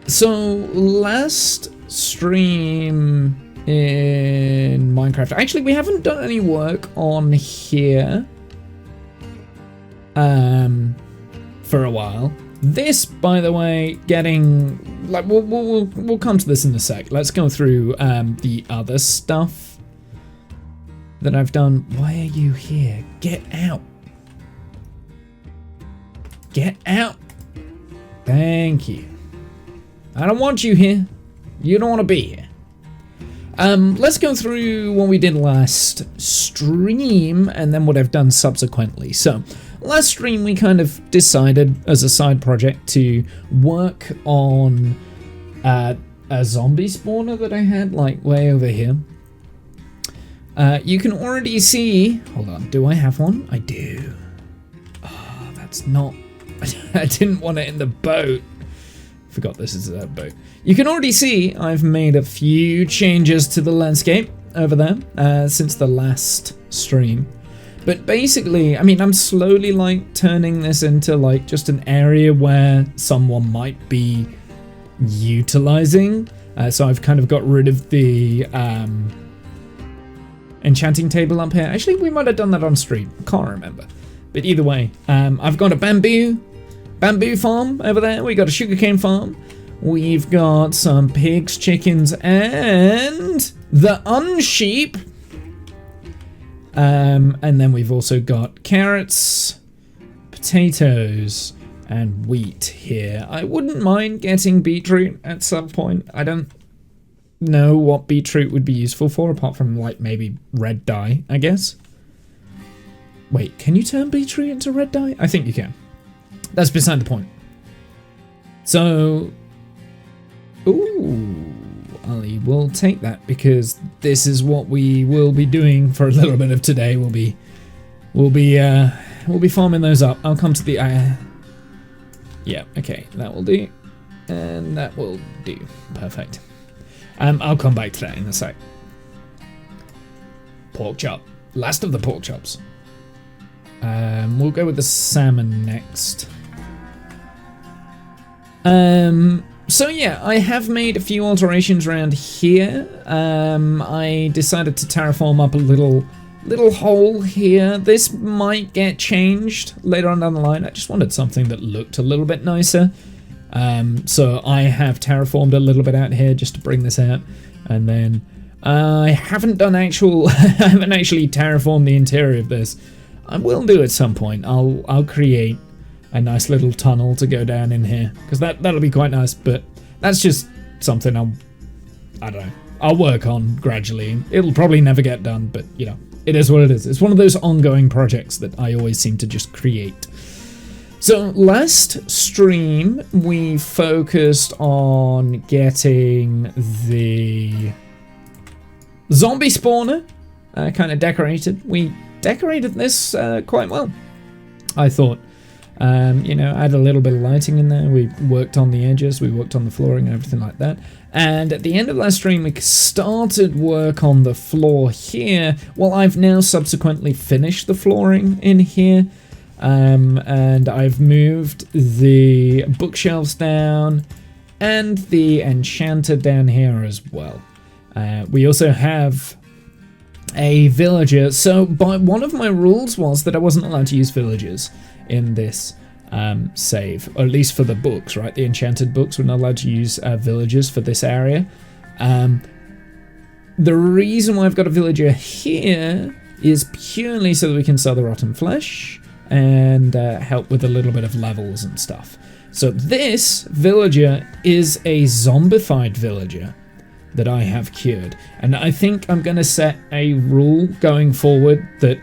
So last stream in Minecraft, actually we haven't done any work on here for a while. This, by the way, getting like we'll come to this in a sec. Let's go through the other stuff that I've done. Why are you here? Get out. Get out. Thank you. I don't want you here. You don't want to be here. Let's go through what we did last stream and then what I've done subsequently. So, last stream we kind of decided as a side project to work on a zombie spawner that I had like way over here. You can already see, hold on, do I have one? I do. Oh, that's not, I didn't want it in the boat. Forgot this is a boat. You can already see I've made a few changes to the landscape over there since the last stream. But basically, I mean, I'm slowly like turning this into like just an area where someone might be utilizing. So I've kind of got rid of the enchanting table up here. Actually, we might have done that on stream. Can't remember. But either way, I've got a bamboo farm over there. We got a sugarcane farm. We've got some pigs, chickens, and the unsheep. And then we've also got carrots, potatoes, and wheat here. I wouldn't mind getting beetroot at some point. I don't know what beetroot would be useful for, apart from like maybe red dye, I guess. Wait, can you turn beetroot into red dye? I think you can. That's beside the point. So, ooh, I will take that because this is what we will be doing for a little bit of today. We'll be farming those up. I'll come to the yeah, okay, that will do, and that will do. Perfect. I'll come back to that in a sec. Pork chop, last of the pork chops. We'll go with the salmon next. So yeah, I have made a few alterations around here. I decided to terraform up a little hole here. This might get changed later on down the line. I just wanted something that looked a little bit nicer. So I have terraformed a little bit out here just to bring this out. And then I haven't done I haven't actually terraformed the interior of this. I will do at some point. I'll create a nice little tunnel to go down in here because that'll be quite nice. But that's just something I don't know. I'll work on gradually. It'll probably never get done, but you know, it is what it is. It's one of those ongoing projects that I always seem to just create. So last stream we focused on getting the zombie spawner kind of decorated. We decorated this quite well, I thought. You know, add a little bit of lighting in there. We worked on the edges, we worked on the flooring and everything like that. And at the end of last stream, we started work on the floor here. Well, I've now subsequently finished the flooring in here. And I've moved the bookshelves down and the enchanter down here as well. We also have a villager. So one of my rules was that I wasn't allowed to use villagers in this save, or at least for the books, right? The enchanted books, we're not allowed to use villagers for this area. The reason why I've got a villager here is purely so that we can sell the rotten flesh and help with a little bit of levels and stuff. So this villager is a zombified villager that I have cured, and I think I'm going to set a rule going forward that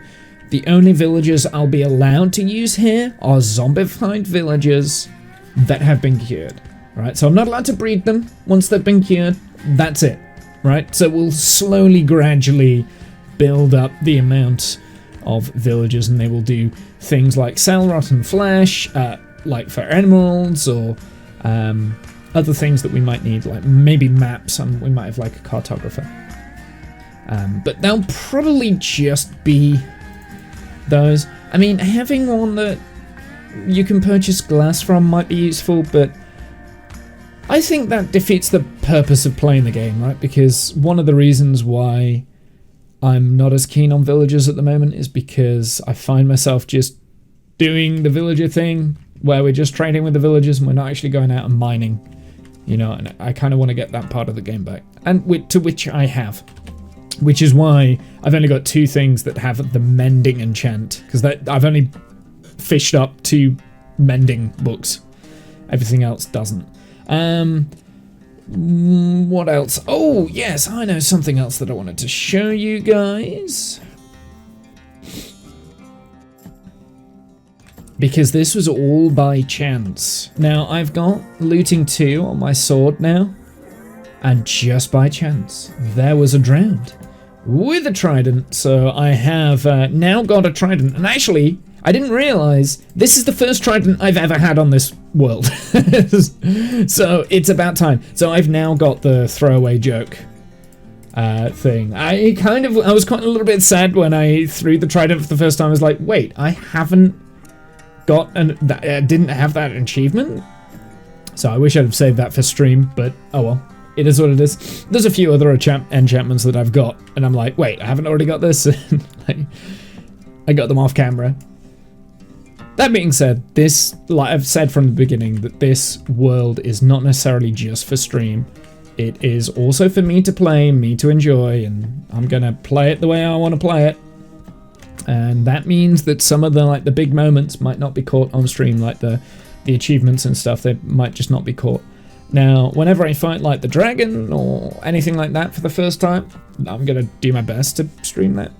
the only villagers I'll be allowed to use here are zombified villagers that have been cured, right? So I'm not allowed to breed them once they've been cured. That's it, right? So we'll slowly, gradually build up the amount of villagers, and they will do things like sell rotten flesh, like for emeralds, or other things that we might need, like maybe maps, and we might have like a cartographer. But they'll probably just be those. I mean, having one that you can purchase glass from might be useful, but I think that defeats the purpose of playing the game, right? Because one of the reasons why I'm not as keen on villagers at the moment is because I find myself just doing the villager thing where we're just trading with the villagers and we're not actually going out and mining, you know, and I kind of want to get that part of the game back, and to which I have, which is why I've only got 2 things that have the mending enchant, because I've only fished up 2 mending books. Everything else doesn't. What else? Oh, yes, I know something else that I wanted to show you guys. Because this was all by chance. Now, I've got looting 2 on my sword now. And just by chance, there was a drowned with a trident. So I have now got a trident. And actually, I didn't realize this is the first trident I've ever had on this world. So it's about time. So I've now got the throwaway joke thing. I was quite a little bit sad when I threw the trident for the first time. I was like, wait, I haven't got didn't have that achievement. So I wish I'd have saved that for stream, but oh well. It is what it is. There's a few other enchantments that I've got, and I'm like, wait, I haven't already got this? I got them off camera. That being said, this, like I've said from the beginning, that this world is not necessarily just for stream. It is also for me to play, me to enjoy, and I'm gonna play it the way I want to play it. And that means that some of the big moments might not be caught on stream, like the achievements and stuff. They might just not be caught. Now, whenever I fight like the dragon or anything like that for the first time, I'm gonna do my best to stream that.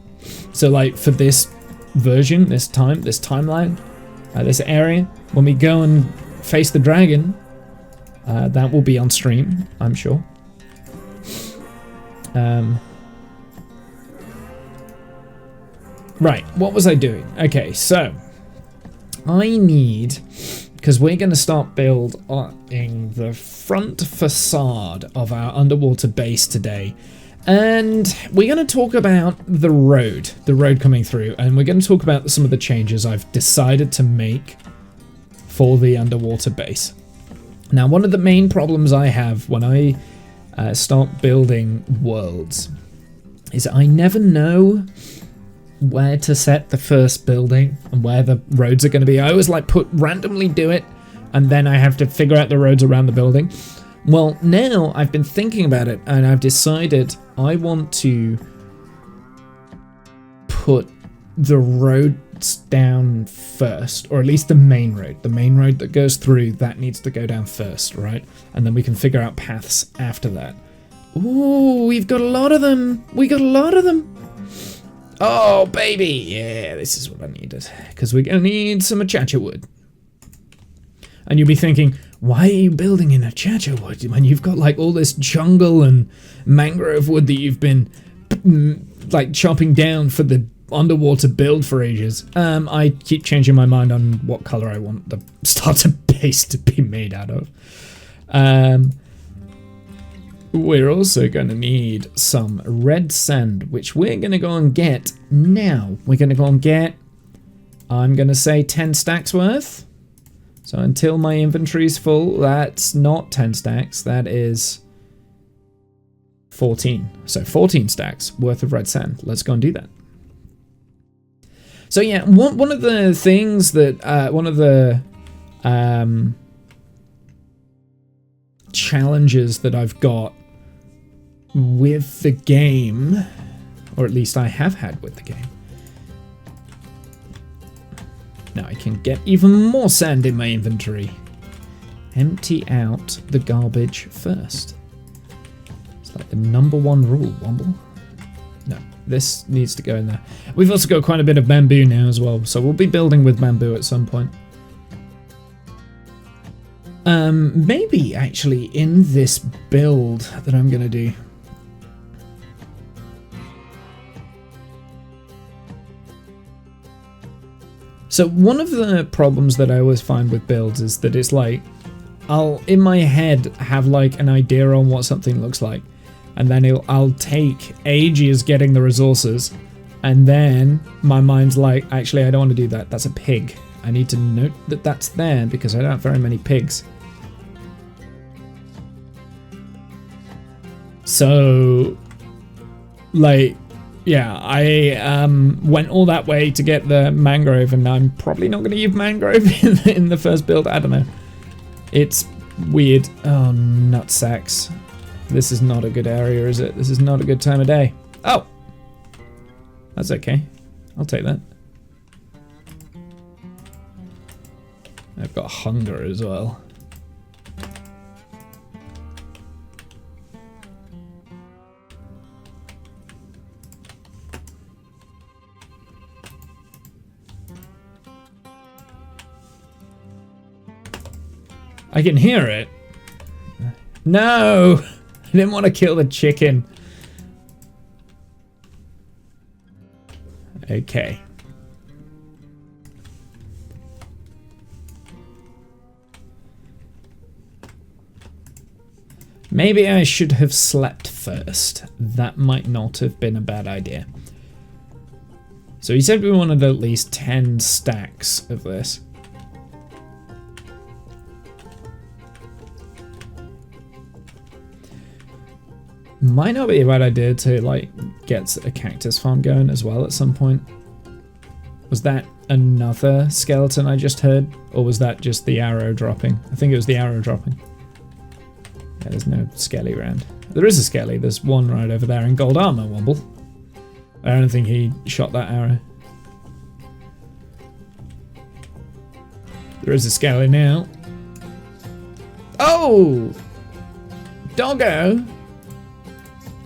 So like for this version, this timeline, this area, when we go and face the dragon, that will be on stream, I'm sure. Right, what was I doing? Okay, so I need, because we're going to start building the front facade of our underwater base today, and we're going to talk about the road coming through, and we're going to talk about some of the changes I've decided to make for the underwater base. Now, one of the main problems I have when I start building worlds is I never know where to set the first building and where the roads are going to be. I always randomly do it, and then I have to figure out the roads around the building. Well, now I've been thinking about it, and I've decided I want to put the roads down first, or at least the main road. The main road that goes through, that needs to go down first, right? And then we can figure out paths after that. Ooh, we've got a lot of them. We got a lot of them. Oh, baby. Yeah, this is what I needed. Because we're going to need some achacha wood. And you'll be thinking, why are you building in achacha wood when you've got like all this jungle and mangrove wood that you've been like chopping down for the underwater build for ages? I keep changing my mind on what color I want the starter base to be made out of. We're also going to need some red sand, which we're going to go and get now. We're going to go and get, I'm going to say 10 stacks worth. So until my inventory's full, that's not 10 stacks, that is 14. So 14 stacks worth of red sand. Let's go and do that. So yeah, one of the things that, one of the challenges that I've got with the game, or at least I have had with the game. Now I can get even more sand in my inventory. Empty out the garbage first. It's like the #1 rule, Womble. No, this needs to go in there. We've also got quite a bit of bamboo now as well, so we'll be building with bamboo at some point. Maybe actually in this build that I'm gonna do. So one of the problems that I always find with builds is that it's like, I'll in my head have like an idea on what something looks like, and then I'll take ages getting the resources, and then my mind's like, actually I don't want to do that, that's a pig. I need to note that that's there because I don't have very many pigs. So, like, yeah, I went all that way to get the mangrove, and I'm probably not going to use mangrove in the first build. I don't know. It's weird. Oh, nutsacks. This is not a good area, is it? This is not a good time of day. Oh! That's okay. I'll take that. I've got hunger as well. I can hear it. No! I didn't want to kill the chicken. Okay. Maybe I should have slept first. That might not have been a bad idea. So he said we wanted at least 10 stacks of this. Might not be a bad idea to like get a cactus farm going as well at some point. Was that another skeleton I just heard? Or was that just the arrow dropping? I think it was the arrow dropping. Yeah, there's no skelly around. There is a skelly. There's one right over there in gold armor, Womble. I don't think he shot that arrow. There is a skelly now. Oh! Doggo!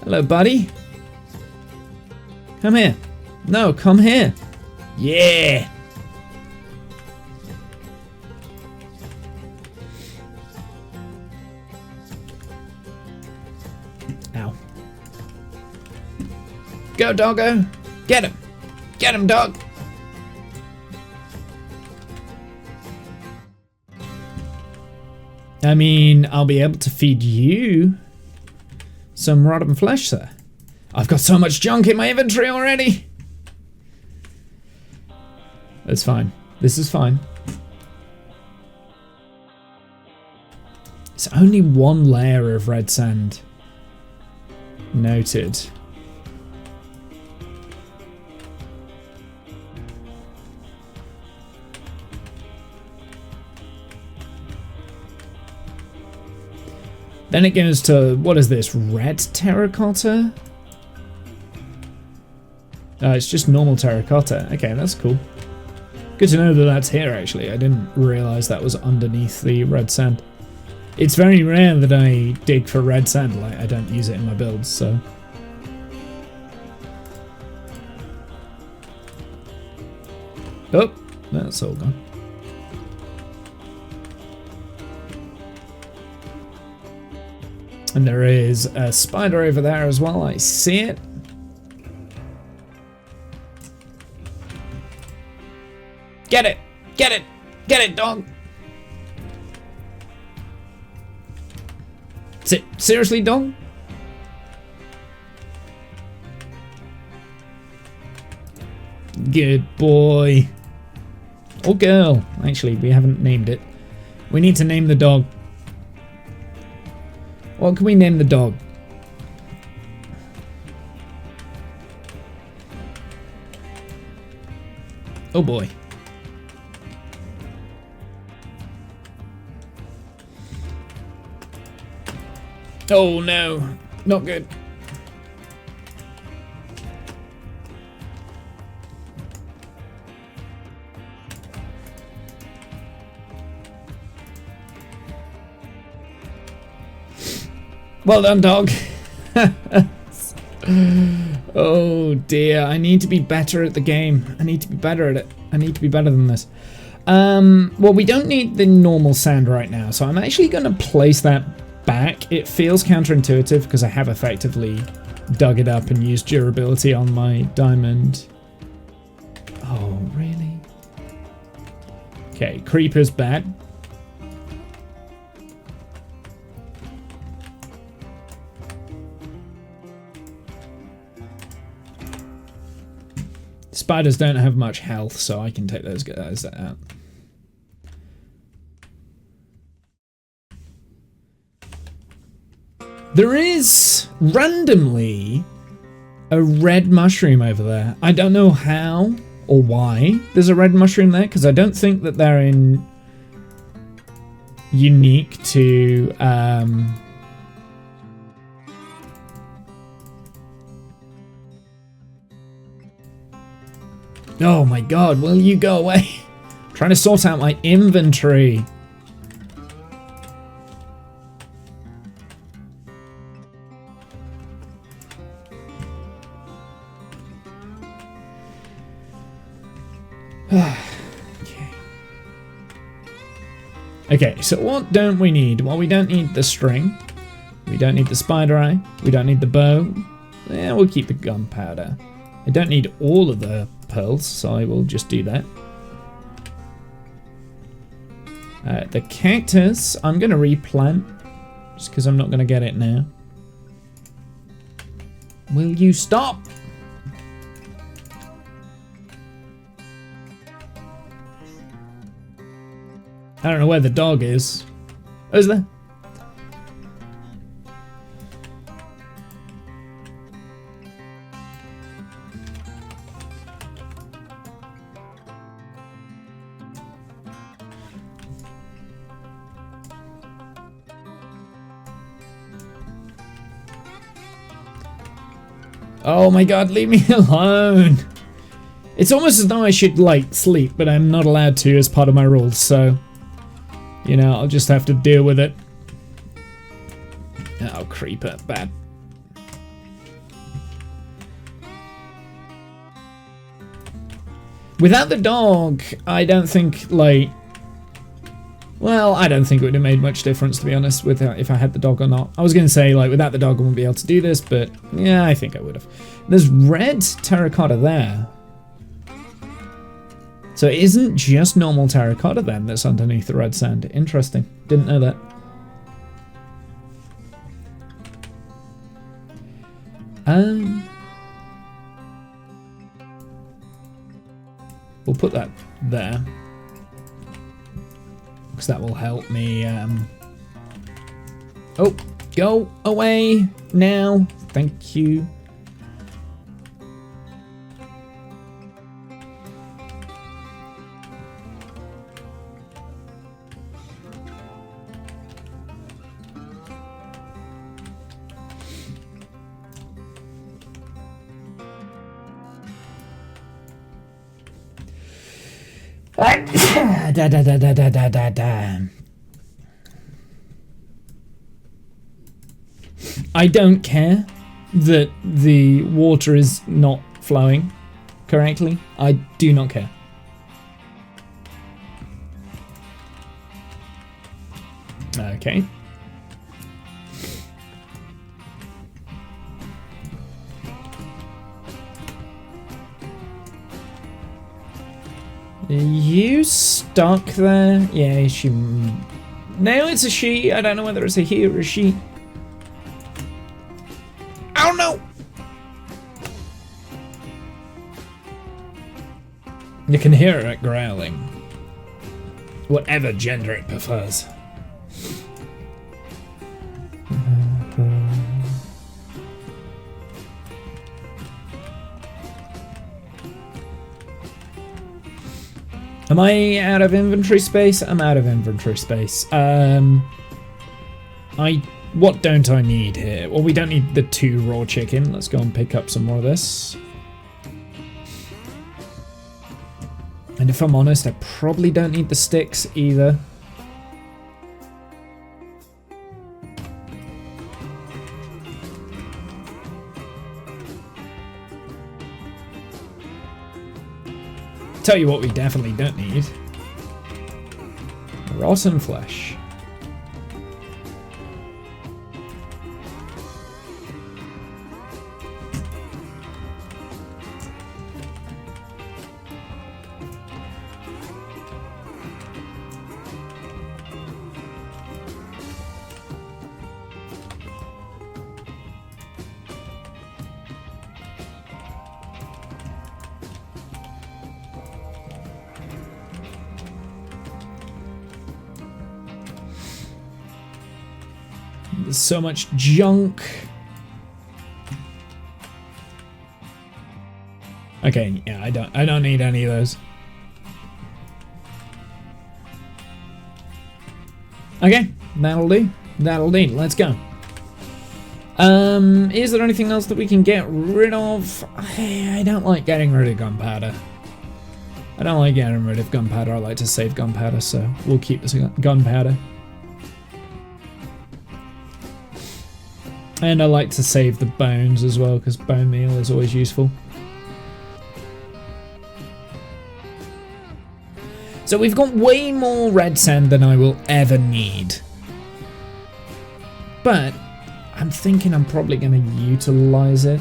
Hello, buddy. Come here. No, come here. Yeah! Ow. Go, doggo. Get him. Get him, dog. I mean, I'll be able to feed you some rotten flesh, sir. I've got so much junk in my inventory already. That's fine. This is fine. It's only one layer of red sand. Noted. Then it goes to, what is this, red terracotta? It's just normal terracotta. Okay, that's cool. Good to know that that's here, actually. I didn't realise that was underneath the red sand. It's very rare that I dig for red sand. Like, I don't use it in my builds, so... Oh, that's all gone. And there is a spider over there as well. I see it. Get it! Get it! Get it, dog! Seriously, dog? Good boy. Or girl. Actually, we haven't named it. We need to name the dog. What can we name the dog? Oh boy. Oh no, not good. Well done, dog. Oh dear, I need to be better at the game. I need to be better at it. I need to be better than this. Well, we don't need the normal sand right now, so I'm actually going to place that back. It feels counterintuitive because I have effectively dug it up and used durability on my diamond. Oh, really? Okay, creeper's bad. Spiders don't have much health, so I can take those guys out. There is randomly a red mushroom over there. I don't know how or why there's a red mushroom there, because I don't think that they're unique to oh my god, will you go away? I'm trying to sort out my inventory. Okay, so what don't we need? Well, we don't need the string. We don't need the spider eye. We don't need the bow. Yeah, we'll keep the gunpowder. I don't need all of the pearls, so I will just do that. The cactus, I'm going to replant, just because I'm not going to get it now. Will you stop? I don't know where the dog is. Oh, is there? Oh my god, leave me alone. It's almost as though I should, like, sleep, but I'm not allowed to as part of my rules, so... You know, I'll just have to deal with it. Oh, creeper, bad. Without the dog, I don't think, like... Well, I don't think it would have made much difference, to be honest, with if I had the dog or not. I was going to say, like, without the dog I wouldn't be able to do this, but yeah, I think I would have. There's red terracotta there. So it isn't just normal terracotta then that's underneath the red sand. Interesting. Didn't know that. We'll put that there. Because that will help me. Oh, go away now. Thank you. I don't care that the water is not flowing correctly. I do not care. Okay. You stuck there? Yeah, she... No, it's a she. I don't know whether it's a he or a she. Oh, no! You can hear it growling. Whatever gender it prefers. Am I out of inventory space? I'm out of inventory space. What don't I need here? Well, we don't need the 2 raw chicken. Let's go and pick up some more of this. And if I'm honest, I probably don't need the sticks either. Tell you what we definitely don't need. Rotten flesh. There's so much junk. Okay, yeah, I don't need any of those. Okay, that'll do. That'll do. Let's go. Is there anything else that we can get rid of? I don't like getting rid of gunpowder. I don't like getting rid of gunpowder. I like to save gunpowder, so we'll keep this gunpowder. And I like to save the bones as well, because bone meal is always useful. So we've got way more red sand than I will ever need. But I'm thinking I'm probably going to utilize it.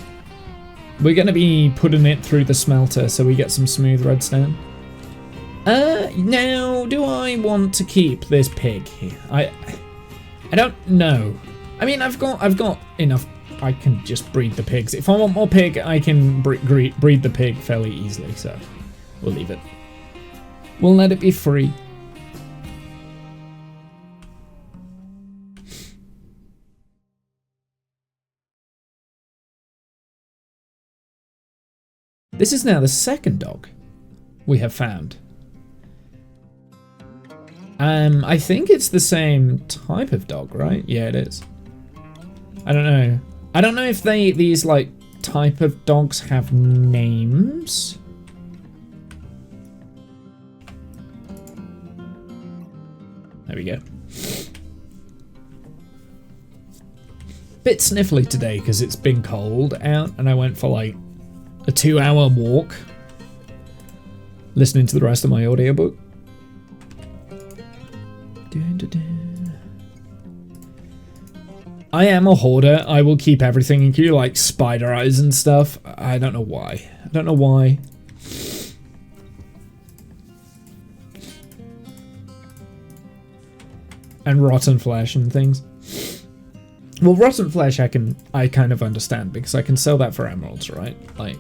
We're going to be putting it through the smelter so we get some smooth redstone. Now, do I want to keep this pig here? I don't know. I mean, I've got enough. I can just breed the pigs. If I want more pig, I can breed the pig fairly easily, so we'll leave it. We'll let it be free. This is now the second dog we have found. I think it's the same type of dog, right? Yeah, it is. I don't know. I don't know if these like type of dogs have names. There we go. Bit sniffly today because it's been cold out and I went for like a 2-hour walk listening to the rest of my audiobook. I am a hoarder. I will keep everything, including like spider eyes and stuff. I don't know why. I don't know why. And rotten flesh and things. Well, rotten flesh I kind of understand because I can sell that for emeralds, right? Like,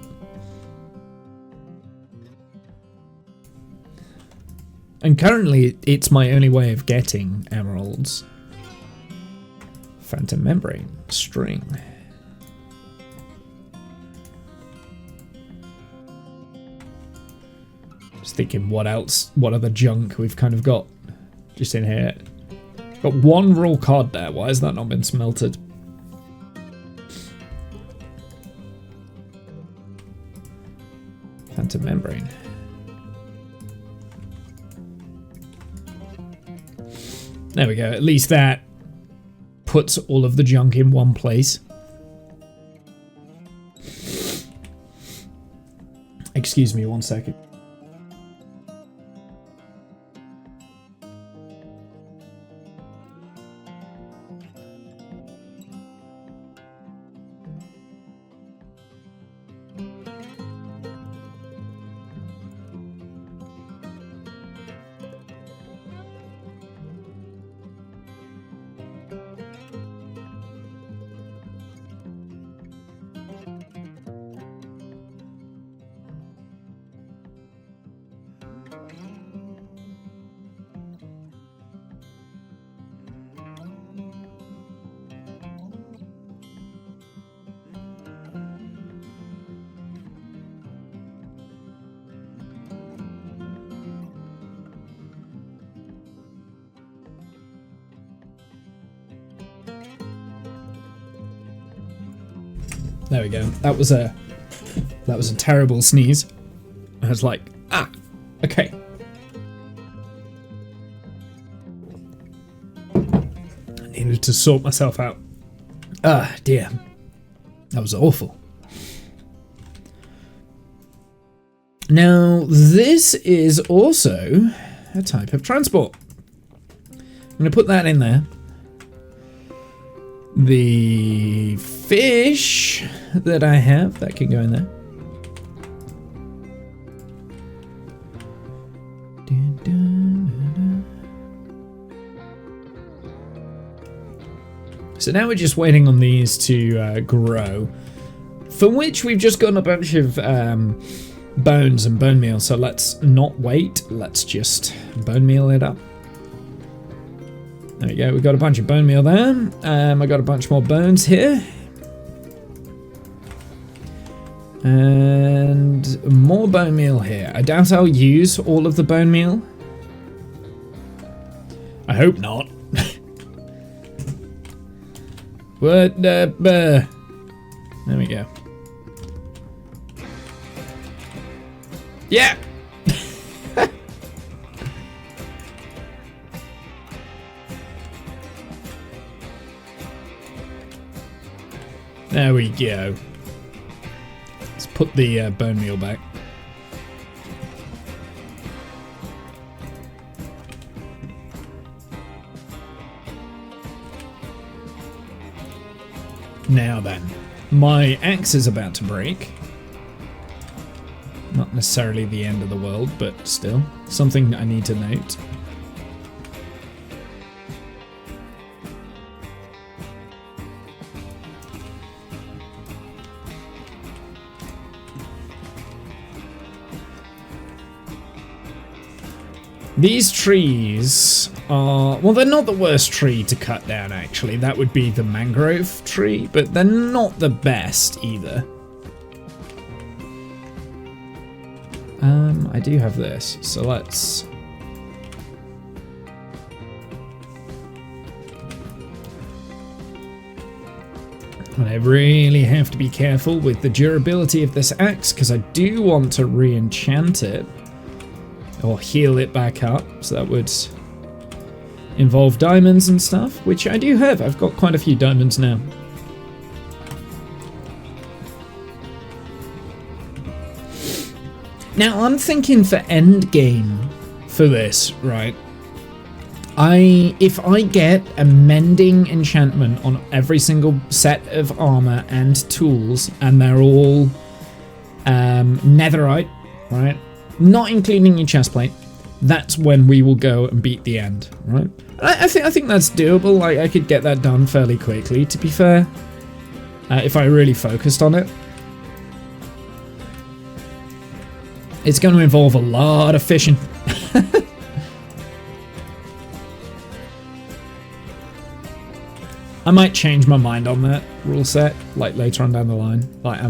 and currently it's my only way of getting emeralds. Phantom membrane string. Just thinking, what else? What other junk we've kind of got just in here? Got one raw cod there. Why has that not been smelted? Phantom membrane. There we go. At least that puts all of the junk in one place. Excuse me 1 second. There we go. That was a terrible sneeze. I was like, ah, okay. I needed to sort myself out. Ah, dear. That was awful. Now, this is also a type of transport. I'm going to put that in there. The fish that I have, that can go in there. So now we're just waiting on these to grow, for which we've just gotten a bunch of bones and bone meal. So let's not wait, let's just bone meal it up. There we go, we got a bunch of bone meal there. I got a bunch more bones here. And more bone meal here. I doubt I'll use all of the bone meal. I hope not. What the... There we go. Yeah! There we go. Let's put the bone meal back. Now then, my axe is about to break. Not necessarily the end of the world, but still, something I need to note. These trees are... well, they're not the worst tree to cut down, actually. That would be the mangrove tree, but they're not the best either. I do have this, so let's... And I really have to be careful with the durability of this axe, because I do want to re-enchant it. Or heal it back up, so that would involve diamonds and stuff, which I do have. I've got quite a few diamonds now. Now I'm thinking for end game for this, right? If I get a mending enchantment on every single set of armor and tools, and they're all netherite, right? Not including your chest plate, that's when we will go and beat the end, right? I think that's doable. Like, I could get that done fairly quickly, to be fair, if I really focused on it. It's going to involve a lot of fishing. I might change my mind on that rule set, like later on down the line. Like,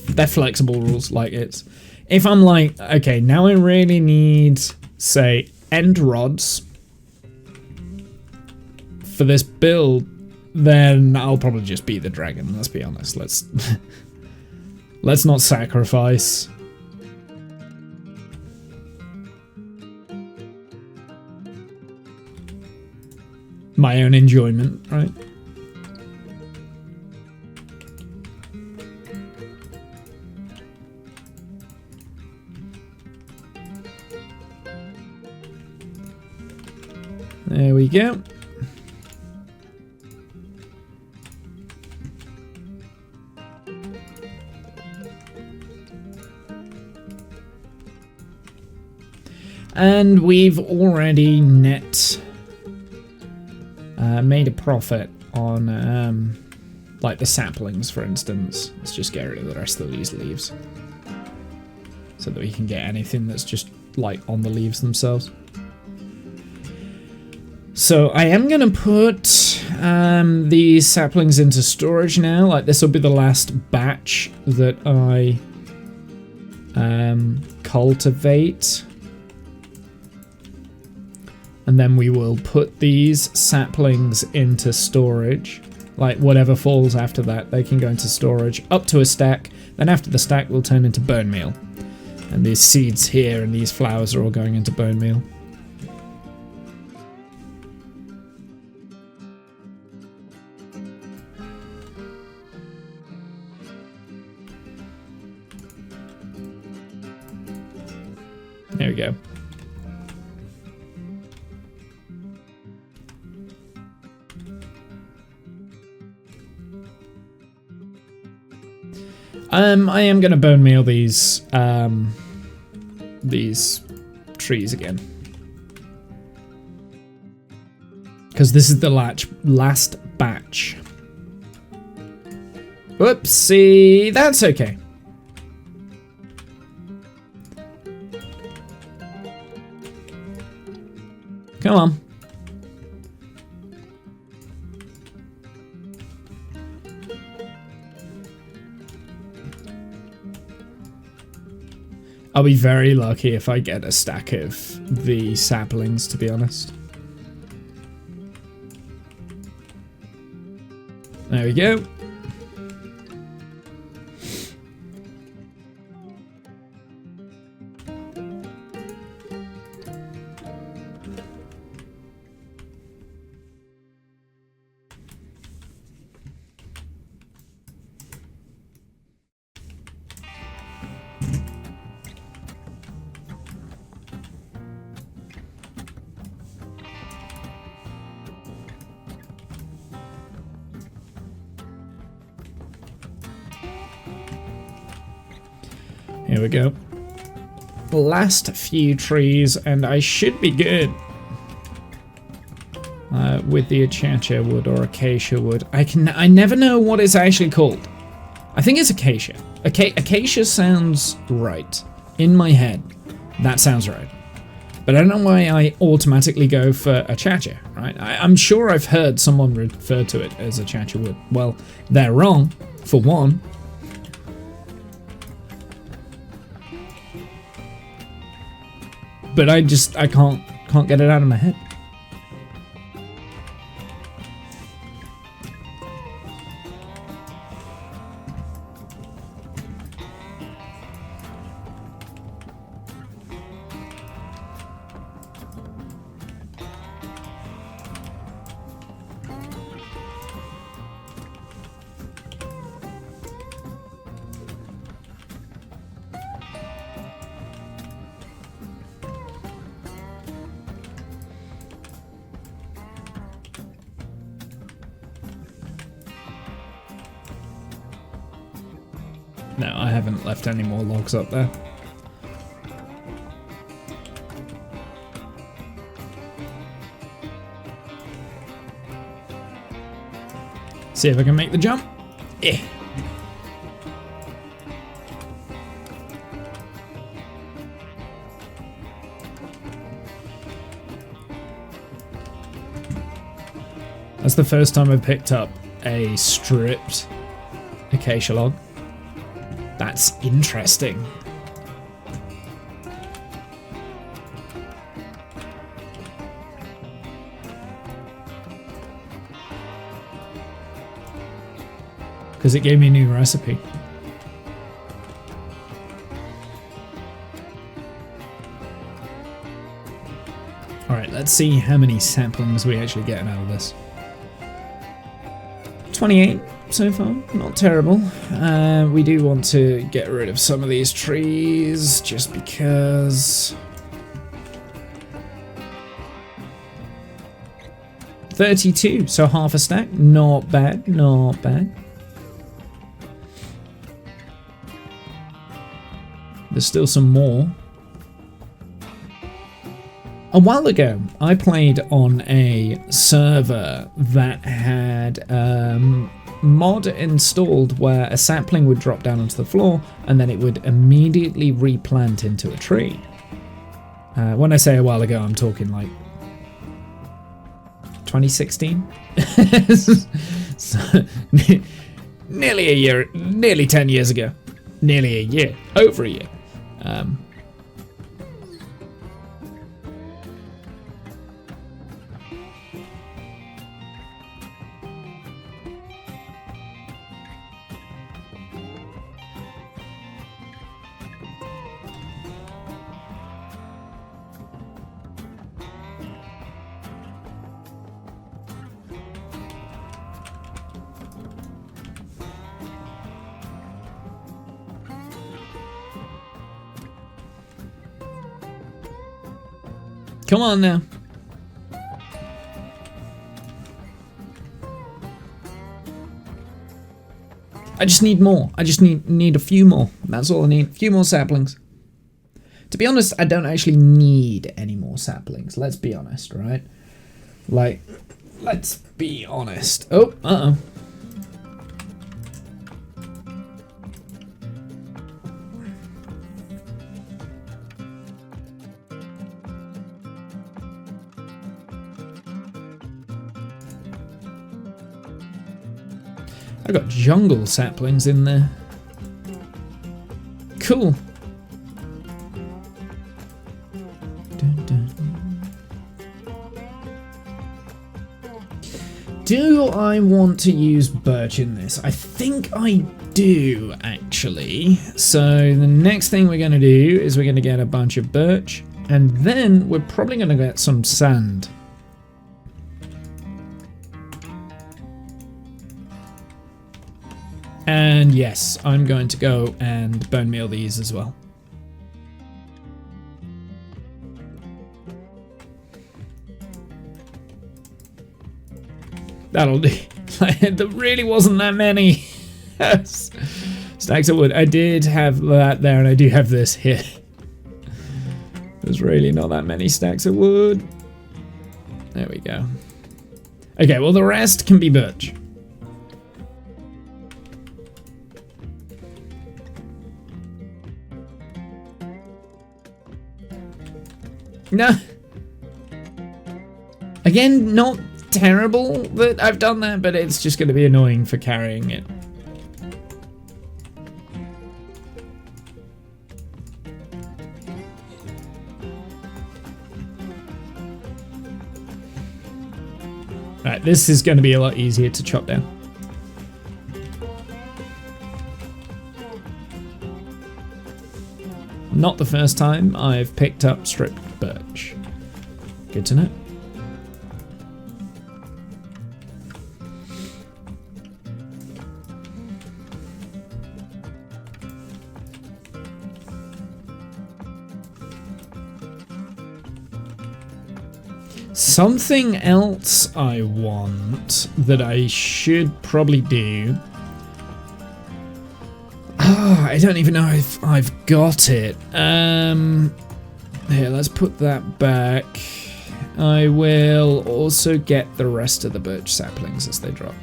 they're flexible rules. Like, it's... if I'm like, okay, now I really need, say, end rods for this build, then I'll probably just beat the dragon, let's be honest. Let's not sacrifice. My own enjoyment, right? There we go. And we've already made a profit on like the saplings, for instance. Let's just get rid of the rest of these leaves so that we can get anything that's just like on the leaves themselves. So I am going to put these saplings into storage now. Like, this will be the last batch that I cultivate. And then we will put these saplings into storage. Like, whatever falls after that, they can go into storage up to a stack. Then after the stack will turn into bone meal. And these seeds here and these flowers are all going into bone meal. There we go. I am going to bone meal these trees again, because this is the last batch. Whoopsie, that's okay. Come on. I'll be very lucky if I get a stack of the saplings, to be honest. There we go. Here we go. Last few trees, and I should be good. With the acacia wood or acacia wood. I never know what it's actually called. I think it's acacia. Acacia sounds right. In my head, that sounds right. But I don't know why I automatically go for acacia, right? I'm sure I've heard someone refer to it as acacia wood. Well, they're wrong, for one. But I can't get it out of my head. No, I haven't left any more logs up there. See if I can make the jump. Yeah. That's the first time I've picked up a stripped acacia log. That's interesting. Because it gave me a new recipe. Alright, let's see how many saplings we actually get out of this. 28 so far, not terrible. We do want to get rid of some of these trees, just because... 32, so half a stack, not bad, not bad. There's still some more. A while ago, I played on a server that had mod installed where a sapling would drop down onto the floor and then it would immediately replant into a tree. When I say a while ago, I'm talking like 2016? So, nearly a year, nearly 10 years ago. Nearly a year, over a year. Come on now. I just need more. I just need a few more. That's all I need. A few more saplings. To be honest, I don't actually need any more saplings. Let's be honest, right? Like, let's be honest. Oh, uh-oh. I got jungle saplings in there. Cool. Do I want to use birch in this? I think I do, actually. So the next thing we're going to do is we're going to get a bunch of birch, and then we're probably going to get some sand. And yes, I'm going to go and bone meal these as well. That'll do. There really wasn't that many stacks of wood. I did have that there, and I do have this here. There's really not that many stacks of wood. There we go. Okay, well the rest can be birch. No. Again, not terrible that I've done that, but it's just going to be annoying for carrying it. Right, this is going to be a lot easier to chop down. Not the first time I've picked up stripped birch. Good to know. Something else I want that I should probably do. I don't even know if I've got it. Here, let's put that back. I will also get the rest of the birch saplings as they drop.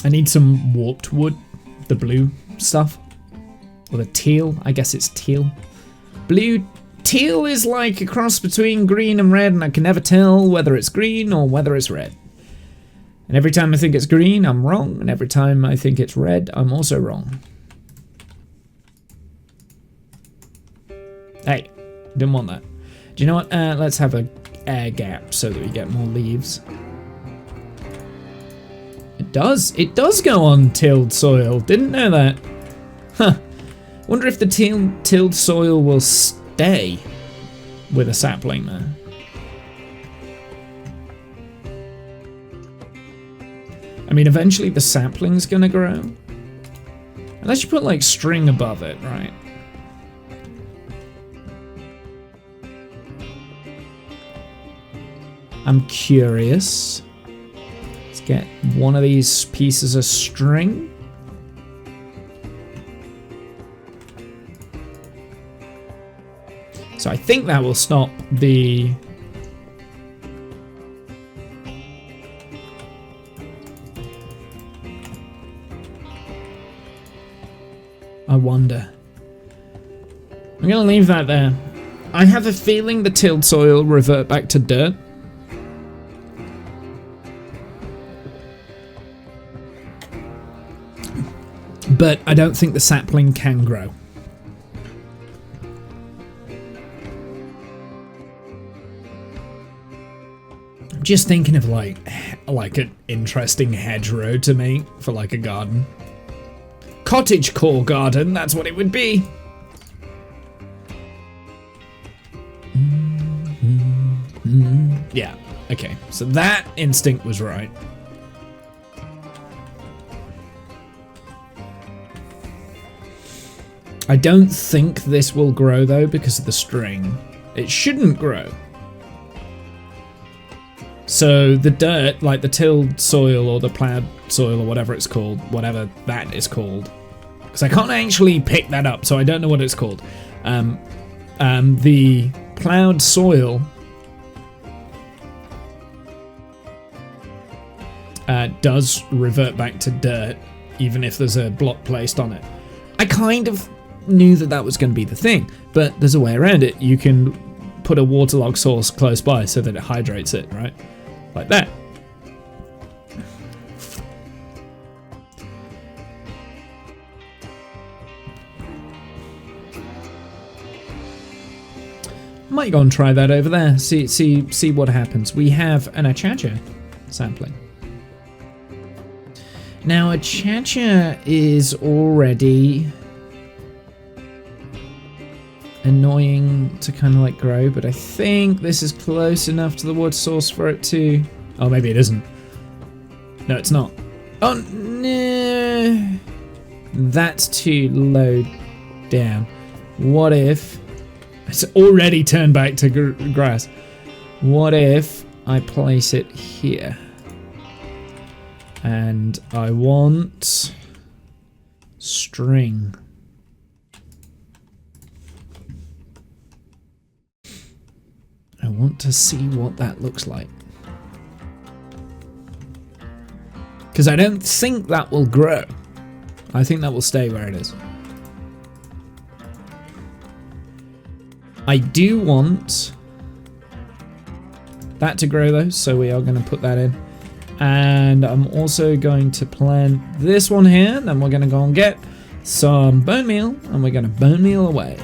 I need some warped wood, the blue stuff, or the teal, I guess it's teal. Teal is like a cross between green and red, and I can never tell whether it's green or whether it's red. And every time I think it's green, I'm wrong, and every time I think it's red, I'm also wrong. Hey, didn't want that. Do you know what? Let's have a air gap so that we get more leaves. It does go on tilled soil. Didn't know that. Huh. Wonder if the tilled soil will stay with a sapling there. I mean, eventually the sapling's gonna grow. Unless you put like string above it, right? I'm curious. Get one of these pieces of string. So I think that will stop the... I wonder. I'm going to leave that there. I have a feeling the tilled soil will revert back to dirt. But I don't think the sapling can grow. I'm just thinking of like an interesting hedgerow to make for like a garden. Cottage core garden, that's what it would be. Yeah, okay, so that instinct was right. I don't think this will grow though because of the string. It shouldn't grow. So the dirt, like the tilled soil or the plowed soil or whatever it's called, whatever that is called, because I can't actually pick that up, so I don't know what it's called. The plowed soil does revert back to dirt, even if there's a block placed on it. I kind of knew that that was going to be the thing, but there's a way around it. You can put a waterlogged source close by so that it hydrates it, right? Like that. Might go and try that over there. See what happens. We have an achacha sampling. Now achacha is already annoying to kind of like grow, but I think this is close enough to the water source for it to... Oh, maybe it isn't. No, it's not. Oh, no. That's too low down. What if... It's already turned back to grass. What if I place it here? And I want string. I want to see what that looks like. Because I don't think that will grow. I think that will stay where it is. I do want that to grow though, so we are going to put that in. And I'm also going to plant this one here, then we're going to go and get some bone meal, and we're going to bone meal away.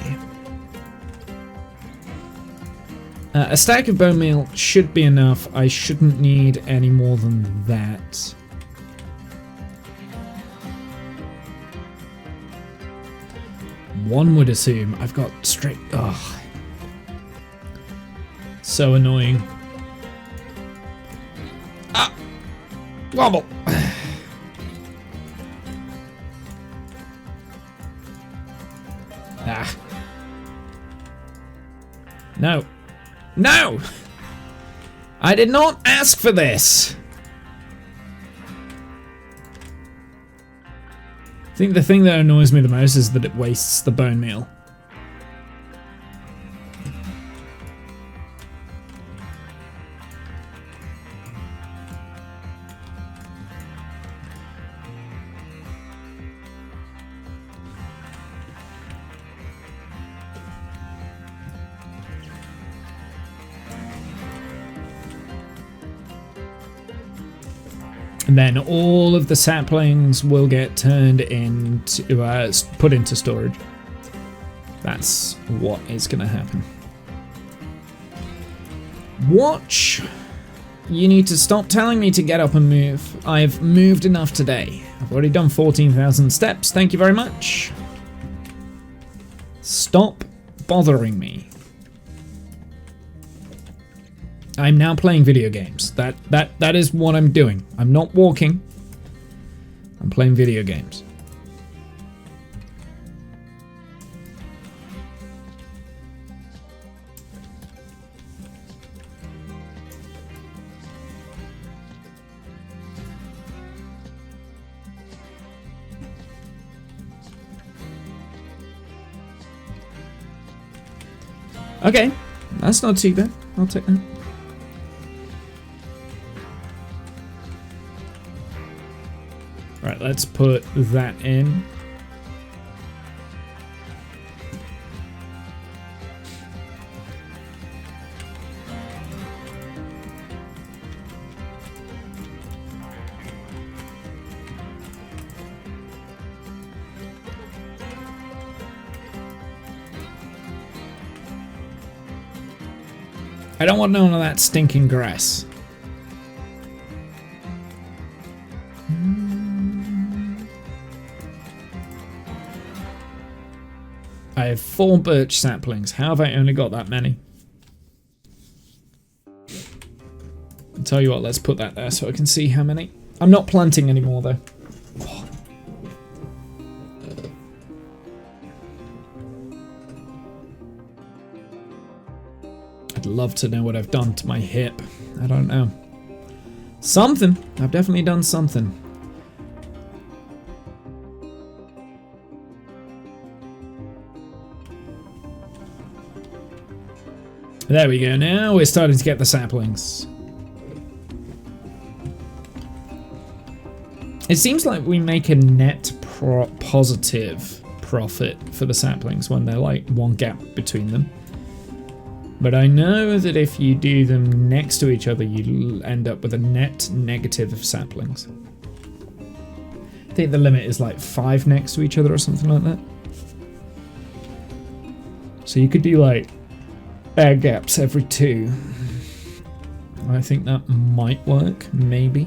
A stack of bone meal should be enough. I shouldn't need any more than that. One would assume I've got straight... Oh. So annoying. Ah! Wobble! Ah. No. No! I did not ask for this! I think the thing that annoys me the most is that it wastes the bone meal. And then all of the saplings will get turned into, put into storage. That's what is going to happen. Watch. You need to stop telling me to get up and move. I've moved enough today. I've already done 14,000 steps. Thank you very much. Stop bothering me. I'm now playing video games. That is what I'm doing. I'm not walking. I'm playing video games. Okay, that's not too bad. I'll take that. Right, let's put that in. I don't want none of that stinking grass. I have 4 birch saplings. How have I only got that many? I'll tell you what, let's put that there so I can see how many. I'm not planting anymore though. I'd love to know what I've done to my hip. I don't know. Something. I've definitely done something. There we go. Now we're starting to get the saplings. It seems like we make a net positive profit for the saplings when they're like one gap between them. But I know that if you do them next to each other, you end up with a net negative of saplings. I think the limit is like 5 next to each other or something like that. So you could do like air gaps every 2. I think that might work, maybe.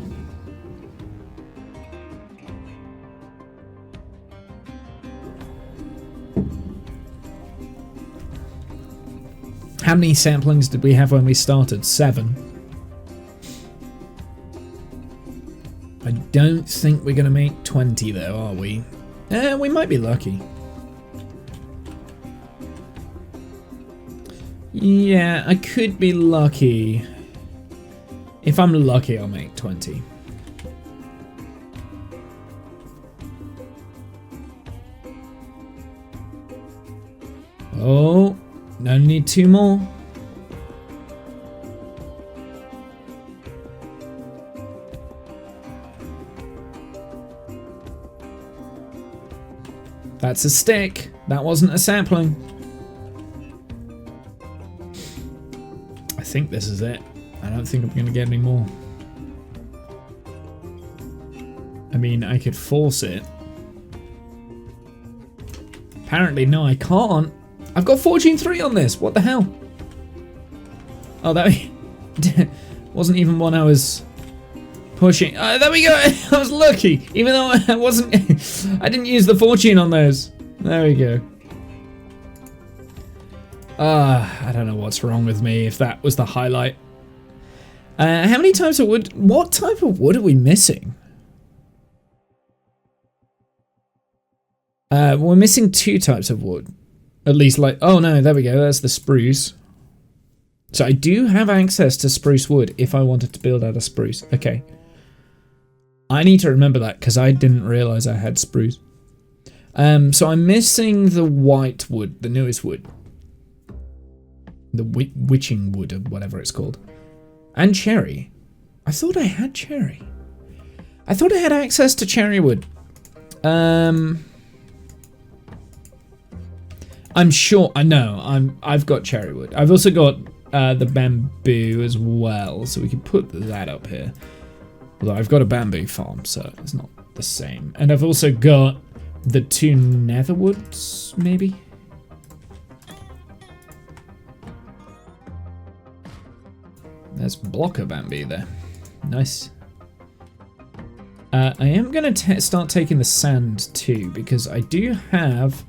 How many saplings did we have when we started? 7. I don't think we're going to make 20 though, are we? We might be lucky. Yeah, I could be lucky. If I'm lucky, I'll make 20. Oh, no need 2 more. That's a stick. That wasn't a sapling. I think this is it. I don't think I'm going to get any more. I mean, I could force it. Apparently, no, I can't. I've got fortune 3 on this. What the hell? Oh, that wasn't even one I was pushing. There we go. I was lucky, even though I wasn't. I didn't use the fortune on those. There we go. I don't know what's wrong with me. If that was the highlight. How many types of wood? What type of wood are we missing? We're missing 2 types of wood. At least, like, oh no, there we go. That's the spruce. So I do have access to spruce wood if I wanted to build out a spruce. Okay. I need to remember that because I didn't realize I had spruce. So I'm missing the white wood, the newest wood. The witching wood or whatever it's called. And cherry. I thought I had cherry. I thought I had access to cherry wood. I'm sure. I know. I've got cherry wood. I've also got the bamboo as well, so we can put that up here. Although I've got a bamboo farm, so it's not the same. And I've also got the 2 nether woods, maybe. There's a block of bamboo there. Nice. I am going to start taking the sand too, because I do have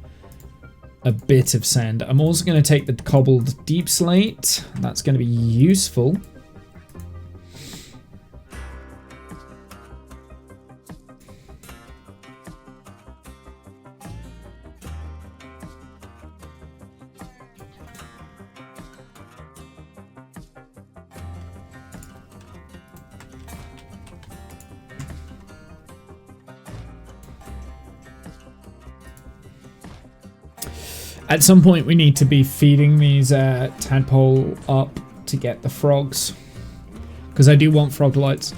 a bit of sand. I'm also going to take the cobbled deep slate. That's going to be useful. At some point we need to be feeding these tadpole up to get the frogs, because I do want frog lights.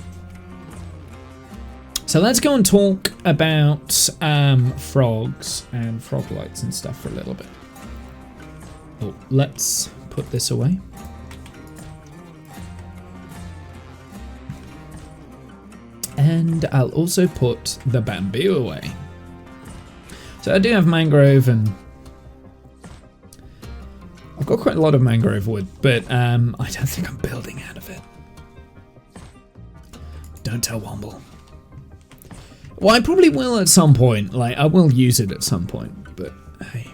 So let's go and talk about frogs and frog lights and stuff for a little bit. Oh, let's put this away. And I'll also put the bamboo away. So I do have mangrove, and I've got quite a lot of mangrove wood, but I don't think I'm building out of it. Don't tell Womble. Well, I probably will at some point. Like, I will use it at some point, but hey.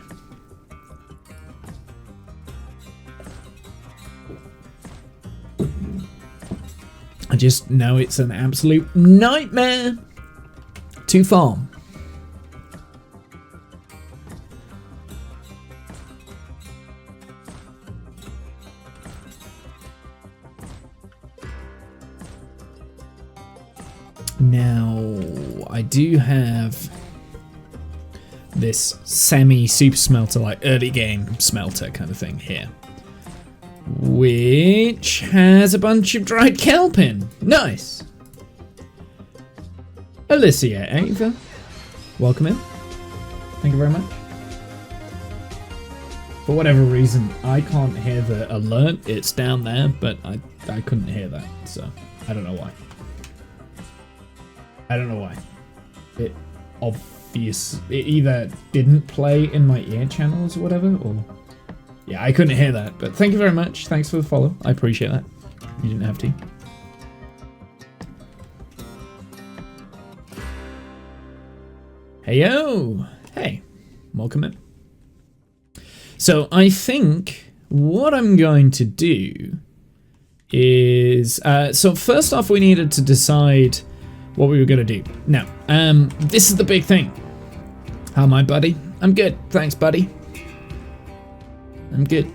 I just know it's an absolute nightmare to farm. Now, I do have this semi-super smelter, like early game smelter kind of thing here, which has a bunch of dried kelpin. Nice. Alicia, Ava, welcome in. Thank you very much. For whatever reason, I can't hear the alert. It's down there, but I couldn't hear that, so I don't know why. I don't know why. It either didn't play in my ear channels or whatever, or yeah, I couldn't hear that. But thank you very much. Thanks for the follow. I appreciate that. You didn't have to. Hey yo! Hey, welcome in. So I think what I'm going to do is so first off we needed to decide what we were going to do. Now, this is the big thing. How am I, buddy? I'm good, thanks, buddy. I'm good.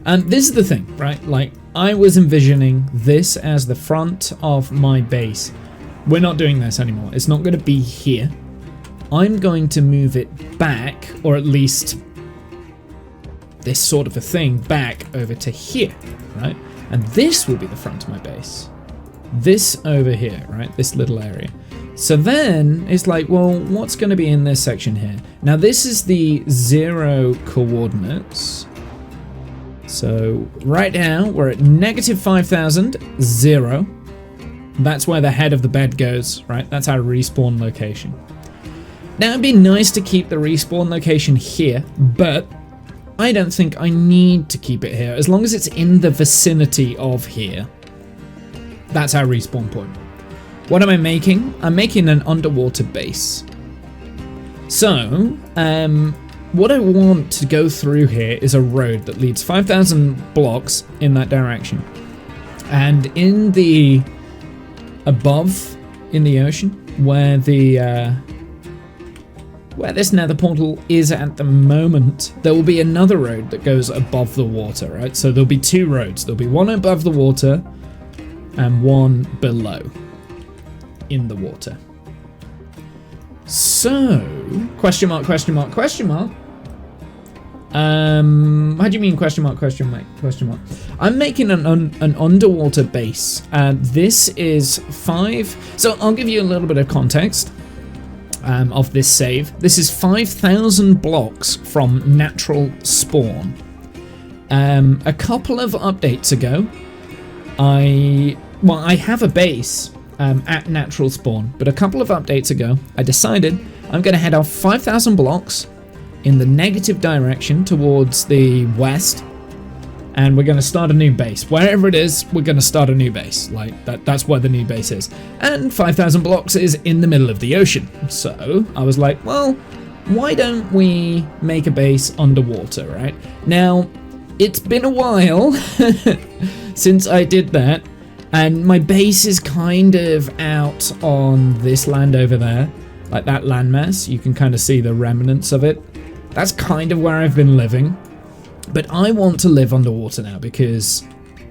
This is the thing, right? Like, I was envisioning this as the front of my base. We're not doing this anymore. It's not going to be here. I'm going to move it back, or at least this sort of a thing, back over to here, right? And this will be the front of my base. This over here, right? This little area. So then it's like, well, what's going to be in this section here? Now this is the 0 coordinates. So right now we're at -5,000, 0. That's where the head of the bed goes, right? That's our respawn location. Now it'd be nice to keep the respawn location here, but I don't think I need to keep it here. As long as it's in the vicinity of here, that's our respawn point. What am I making? I'm making an underwater base. So, what I want to go through here is a road that leads 5,000 blocks in that direction. And in the above in the ocean, where the where this nether portal is at the moment, there will be another road that goes above the water, right? So there'll be 2 roads. There'll be one above the water and one below in the water. So, question mark, question mark, question mark. How do you mean question mark, question mark, question mark? I'm making an underwater base. This is 5. So I'll give you a little bit of context. Of this save. This is 5,000 blocks from natural spawn. A couple of updates ago, I have a base at natural spawn, but a couple of updates ago, I decided I'm going to head off 5,000 blocks in the negative direction towards the west, and we're going to start a new base. Wherever it is, we're going to start a new base. Like, that's where the new base is. And 5,000 blocks is in the middle of the ocean. So I was like, well, why don't we make a base underwater, right? Now, it's been a while since I did that, and my base is kind of out on this land over there. Like that landmass, you can kind of see the remnants of it. That's kind of where I've been living. But I want to live underwater now because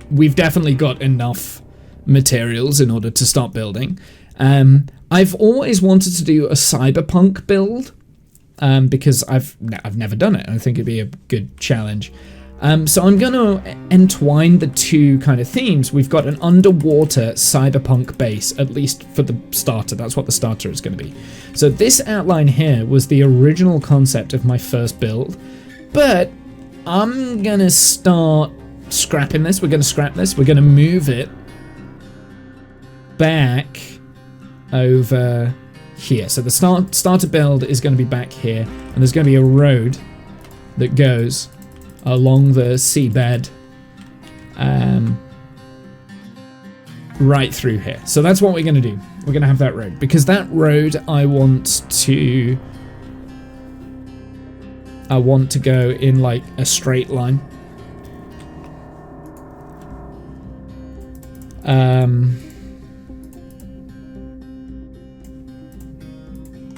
we've definitely got enough materials in order to start building. I've always wanted to do a cyberpunk build because I've never done it. I think it'd be a good challenge. So I'm going to entwine the 2 kind of themes. We've got an underwater cyberpunk base, at least for the starter. That's what the starter is going to be. So this outline here was the original concept of my first build, but I'm gonna start scrapping this. We're gonna scrap this. We're gonna move it back over here. So the starter build is gonna be back here, and there's gonna be a road that goes along the seabed right through here. So that's what we're gonna do. We're gonna have that road, because that road I want to go in like a straight line.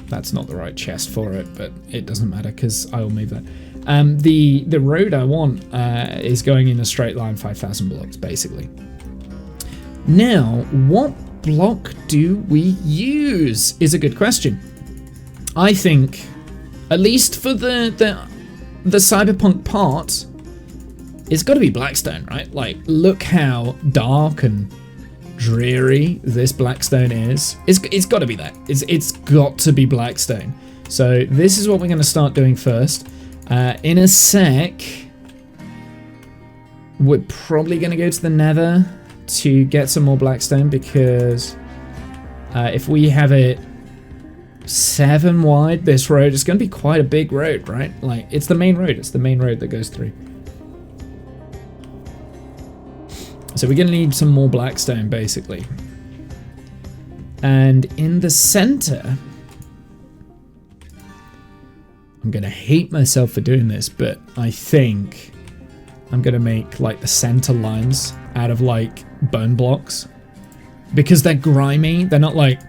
That's not the right chest for it, but it doesn't matter because I will move that. The road I want is going in a straight line, 5,000 blocks, basically. Now, what block do we use is a good question. I think, at least for the cyberpunk part, it's got to be Blackstone, right? Like, look how dark and dreary this Blackstone is. It's got to be that. It's got to be Blackstone. So this is what we're going to start doing first. In a sec, we're probably going to go to the nether to get some more blackstone, because if we have it 7 wide, this road is going to be quite a big road, right? Like, it's the main road. It's the main road that goes through. So we're going to need some more blackstone, basically. And in the center, I'm going to hate myself for doing this, but I think I'm going to make, like, the center lines out of, like, bone blocks. Because they're grimy. They're not, like...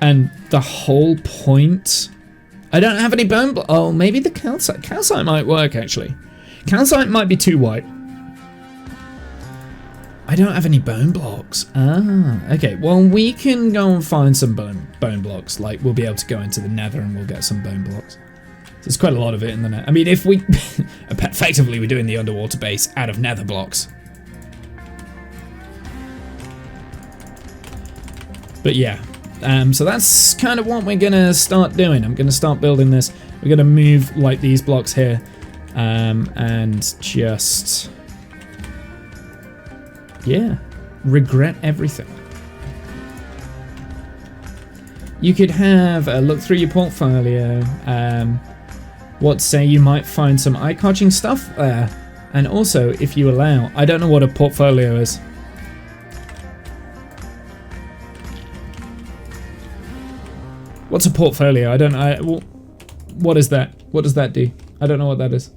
And the whole point... I don't have any bone blocks. Oh, maybe the calcite. Calcite might work, actually. Calcite might be too white. I don't have any bone blocks. Ah, okay. Well, we can go and find some bone blocks. Like, we'll be able to go into the nether and we'll get some bone blocks. There's quite a lot of it in the nether. I mean, if we... effectively, we're doing the underwater base out of nether blocks. But yeah. So that's kind of what we're going to start doing. I'm going to start building this. We're going to move, like, these blocks here. And just... yeah, regret everything. You could have a look through your portfolio. What say you might find some eye-catching stuff there. And also, if you allow, I don't know what a portfolio is. What's a portfolio? I don't know. What is that? What does that do? I don't know what that is.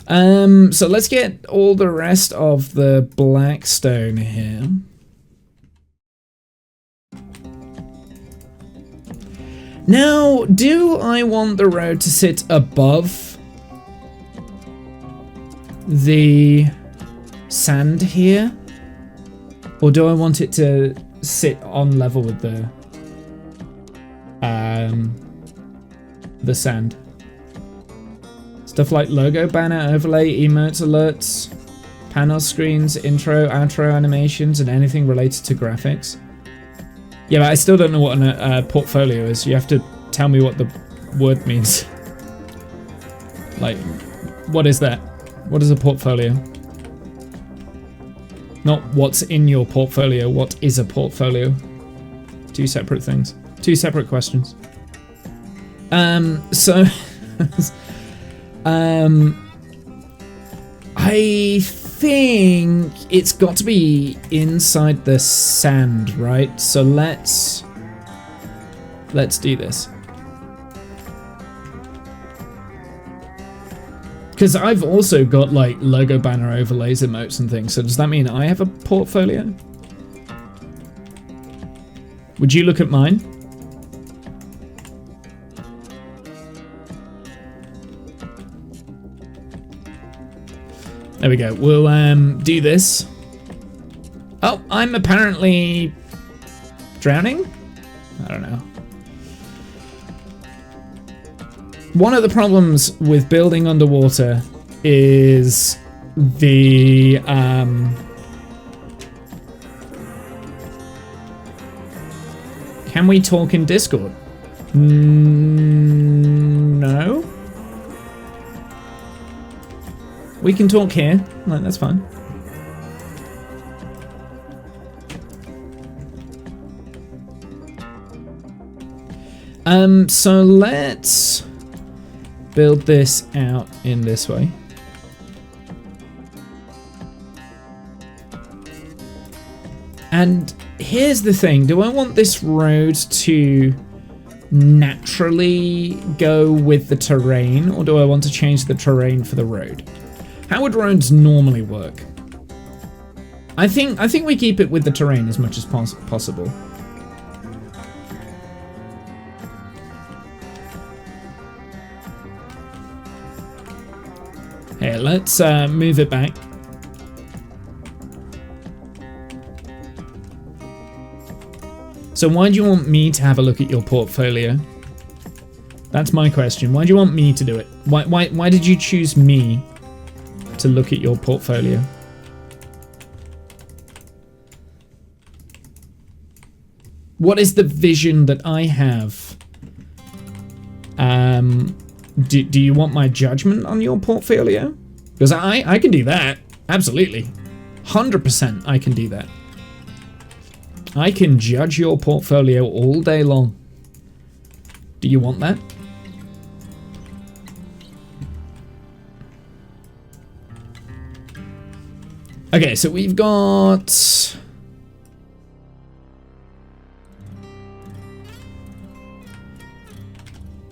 So let's get all the rest of the blackstone here. Now, do I want the road to sit above the sand here? Or do I want it to sit on level with the sand? Stuff like logo, banner, overlay, emotes, alerts, panel screens, intro, outro animations, and anything related to graphics. Yeah, but I still don't know what a portfolio is. You have to tell me what the word means. Like, what is that? What is a portfolio? Not what's in your portfolio, what is a portfolio? Two separate things. Two separate questions. I think it's got to be inside the sand, right? So let's do this. Because I've also got, like, logo, banner, overlays, emotes and things. So does that mean I have a portfolio? Would you look at mine? There we go. We'll do this. Oh, I'm apparently drowning? I don't know. One of the problems with building underwater is the can we talk in Discord? No. We can talk here. No, that's fine. So let's build this out in this way. And here's the thing. Do I want this road to naturally go with the terrain, or do I want to change the terrain for the road? How would roads normally work? I think we keep it with the terrain as much as possible. Here, let's move it back. So why do you want me to have a look at your portfolio? That's my question. Why do you want me to do it? Why did you choose me to look at your portfolio? What is the vision that I have Do you want my judgment on your portfolio? Because I can do that. Absolutely. 100% I can do that. I can judge your portfolio all day long. Do you want that? Okay, so we've got...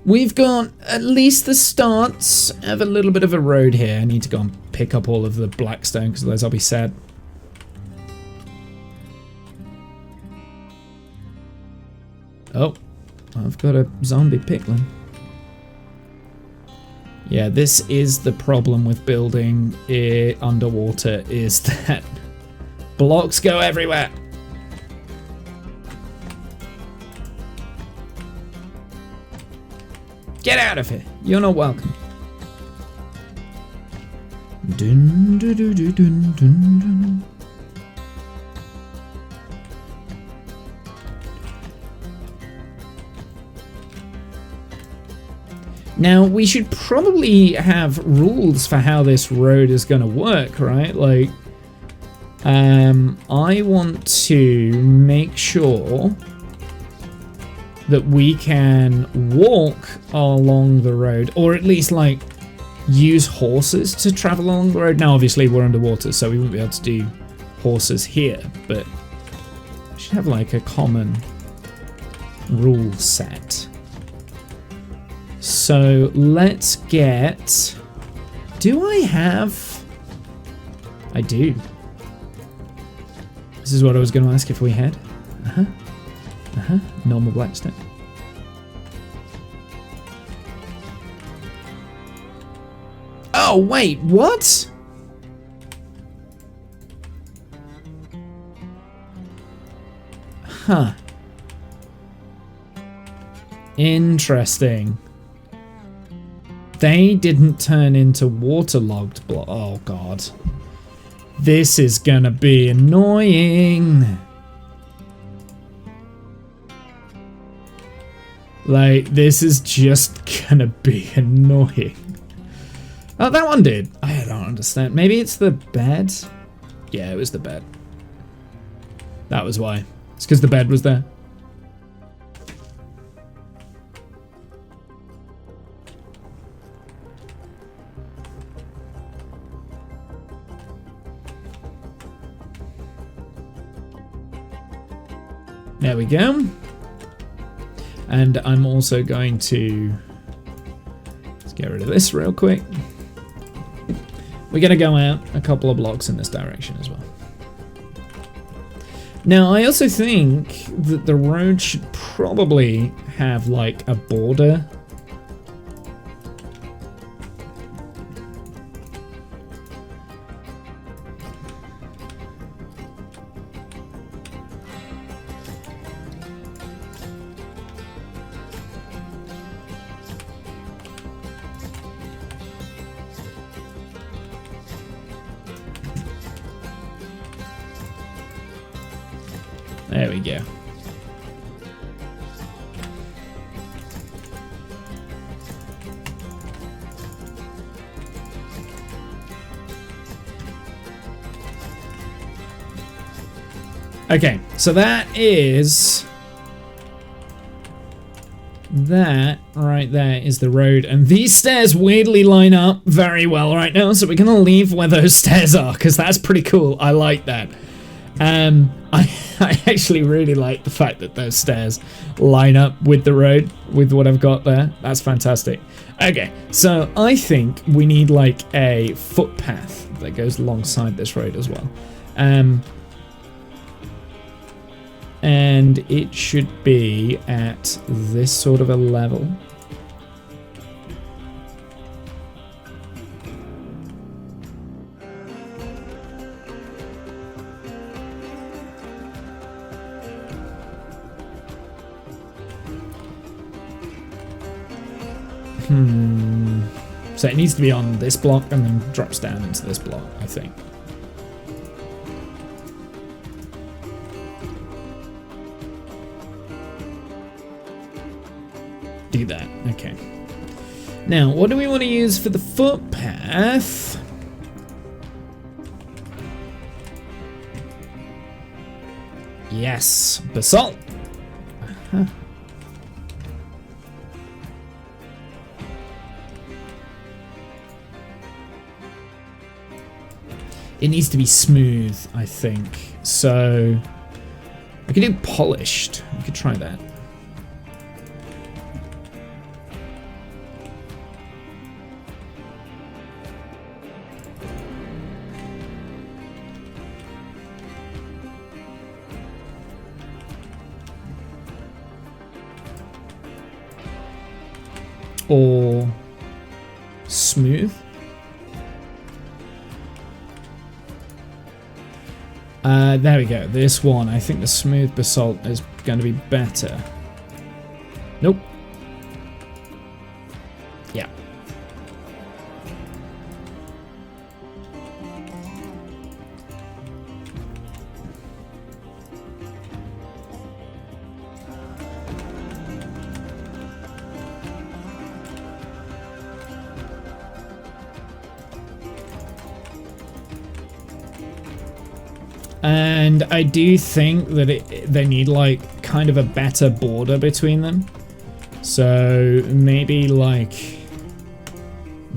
We've got at least the starts of a little bit of a road here. I need to go and pick up all of the blackstone because otherwise I'll be sad. Oh, I've got a zombie pickling. Yeah, this is the problem with building it underwater, is that blocks go everywhere. Get out of here. You're not welcome. Dun, dun, dun, dun, dun, dun. Now, we should probably have rules for how this road is going to work, right? Like, I want to make sure that we can walk along the road, or at least, like, use horses to travel along the road. Now, obviously, we're underwater, so we won't be able to do horses here, but we should have, like, a common rule set. So let's get... Do I have... I do. This is what I was going to ask if we had. Normal blackstone. Oh, wait, what? Huh. Interesting. They didn't turn into waterlogged block. Oh, God. This is gonna be annoying. Like, this is just gonna be annoying. Oh, that one did. I don't understand. Maybe it's the bed? Yeah, it was the bed. That was why. It's because the bed was there. There we go. And I'm also going to... Let's get rid of this real quick. We're going to go out a couple of blocks in this direction as well. Now, I also think that the road should probably have, like, a border. There we go. Okay, so that is... That right there is the road, and these stairs weirdly line up very well right now, so we're gonna leave where those stairs are, because that's pretty cool. I like that. I actually really like the fact that those stairs line up with the road, with what I've got there. That's fantastic. Okay, so I think we need like a footpath that goes alongside this road as well. And it should be at this sort of a level. So it needs to be on this block and then drops down into this block, I think. Do that, okay. Now, what do we want to use for the footpath? Yes, basalt. Uh-huh. It needs to be smooth, I think. So we could do polished. We could try that. Or smooth. There we go. This one, I think the smooth basalt is going to be better. Nope. Yeah. And I do think that they need like kind of a better border between them. So maybe like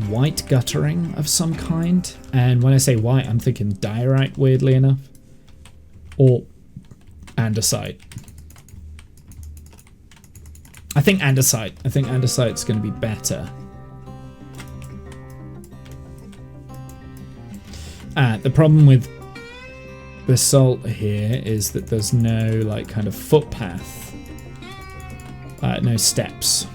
white guttering of some kind. And when I say white, I'm thinking diorite, weirdly enough. Or andesite. I think andesite. I think andesite's going to be better. The problem with basalt here is that there's no like kind of footpath, no steps.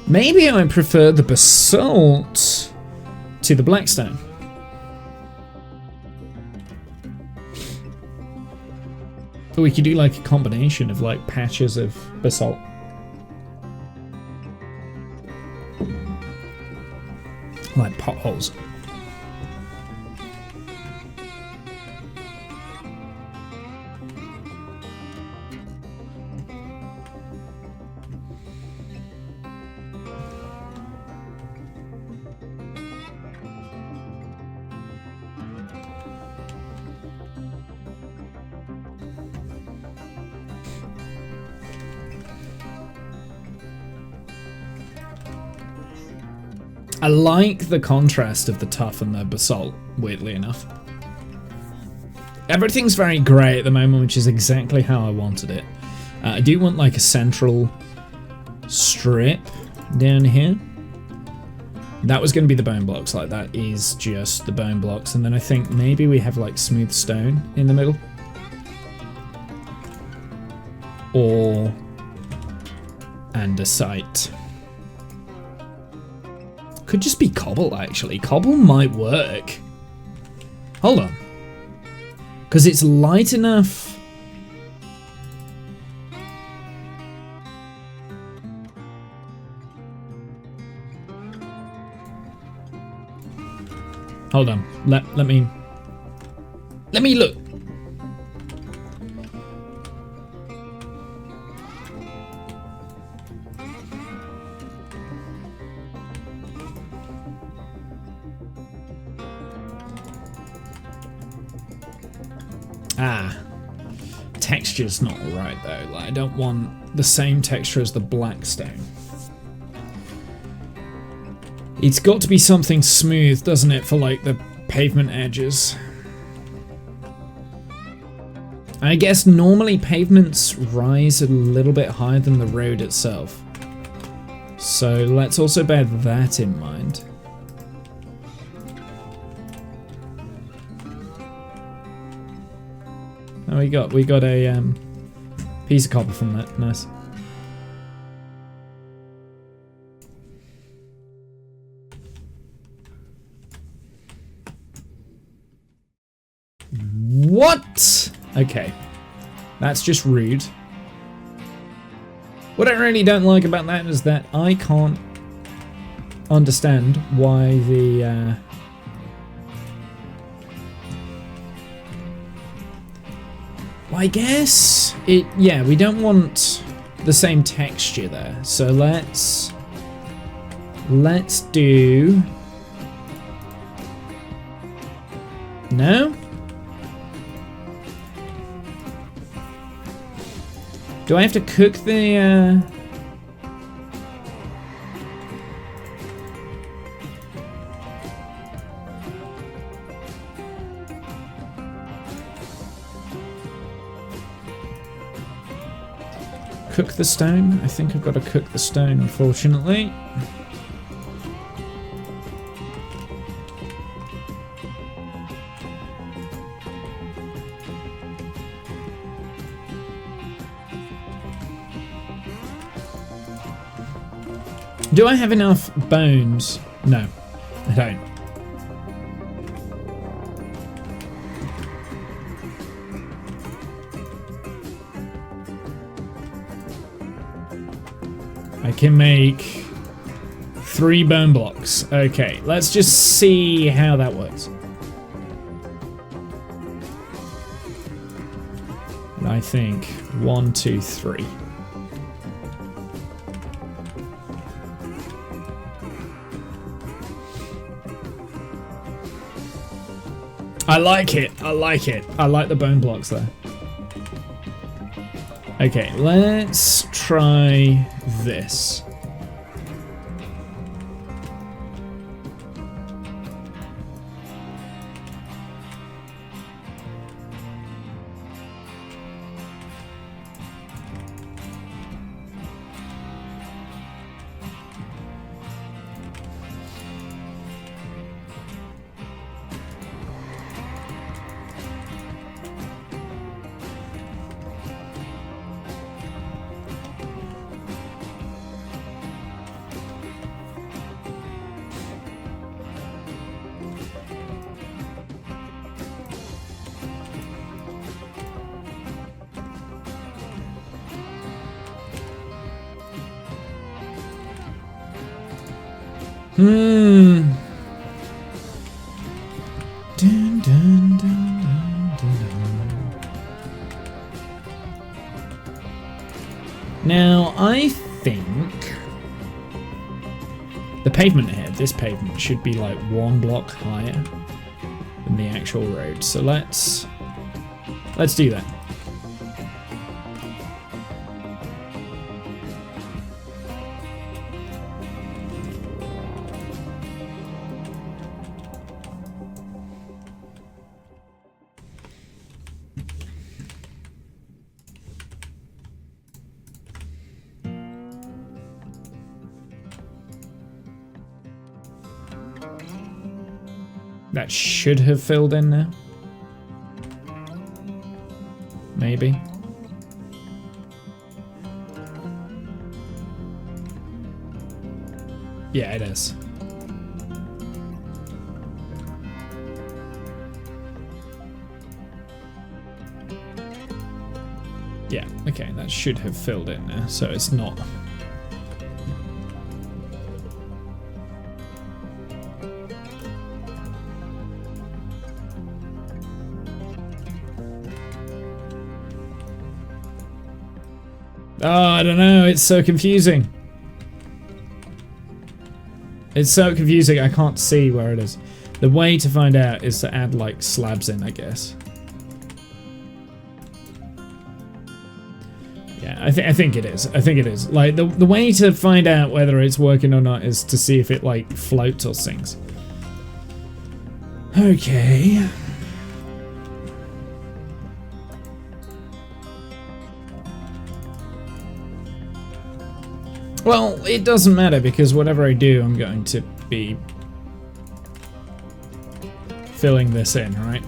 Maybe I prefer the basalt to the blackstone. But we could do like a combination of like patches of basalt. Like potholes. I like the contrast of the tuff and the basalt, weirdly enough. Everything's very grey at the moment, which is exactly how I wanted it. I do want like a central strip down here. That was going to be the bone blocks, like that is just the bone blocks. And then I think maybe we have like smooth stone in the middle. Or andesite. Could just be cobble, actually. Cobble might work. Hold on. Because it's light enough. Hold on. Let me look. Texture's not right though. Like I don't want the same texture as the blackstone. It's got to be something smooth, doesn't it, for like the pavement edges? I guess normally pavements rise a little bit higher than the road itself. So let's also bear that in mind. Oh, we got a piece of copper from that. Nice. What? Okay. That's just rude. What I really don't like about that is that I can't understand why the I guess it, yeah, we don't want the same texture there. So let's do, no? Do I have to cook the, cook the stone? I think I've got to cook the stone, unfortunately. Do I have enough bones? No, I don't. I can make 3 bone blocks. Okay, let's just see how that works. I think 1, 2, 3. I like it. I like it. I like the bone blocks there. Okay, let's try this. Dun, dun, dun, dun, dun. Now, I think the pavement here, this pavement, should be like 1 block higher than the actual road. So let's do that. That should have filled in now. Maybe. Yeah, it is. Yeah, okay, that should have filled in now, so it's not. Oh, I don't know, it's so confusing. It's so confusing, I can't see where it is. The way to find out is to add, like, slabs in, I guess. Yeah, I think it is. I think it is. Like, the way to find out whether it's working or not is to see if it, like, floats or sinks. Okay. Well, it doesn't matter because whatever I do, I'm going to be filling this in, right?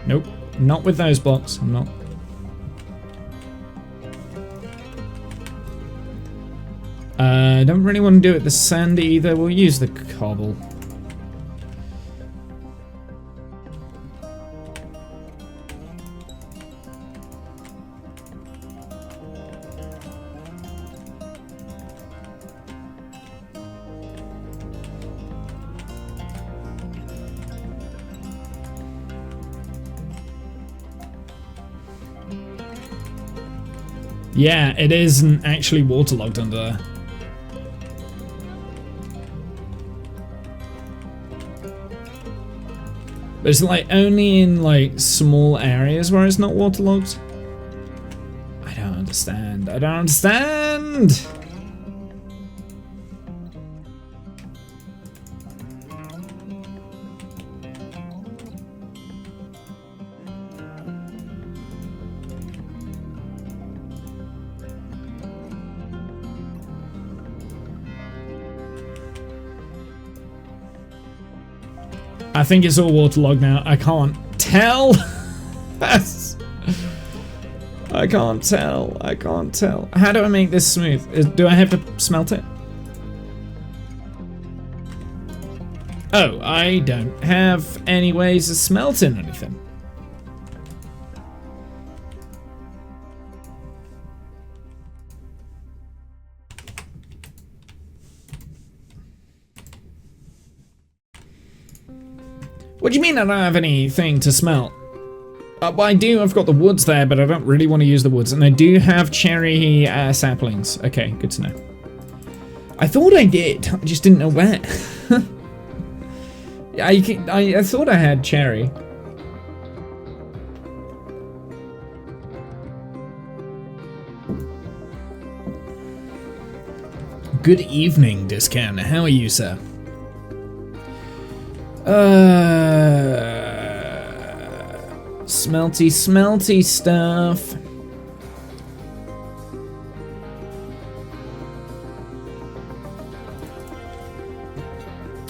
Nope, not with those blocks, I'm not. I don't really want to do it with the sand either, we'll use the cobble. Yeah, it isn't actually waterlogged under there. But it's like only in like small areas where it's not waterlogged. I don't understand. I don't understand! I think it's all waterlogged now. I can't tell. I can't tell. I can't tell. How do I make this smooth? Do I have to smelt it? Oh, I don't have any ways of smelting anything. What do you mean I don't have anything to smelt? Well, I do, I've got the woods there, but I don't really want to use the woods. And I do have cherry saplings. Okay, good to know. I thought I did, I just didn't know where. I thought I had cherry. Good evening, Discount. How are you, sir? Smelty stuff.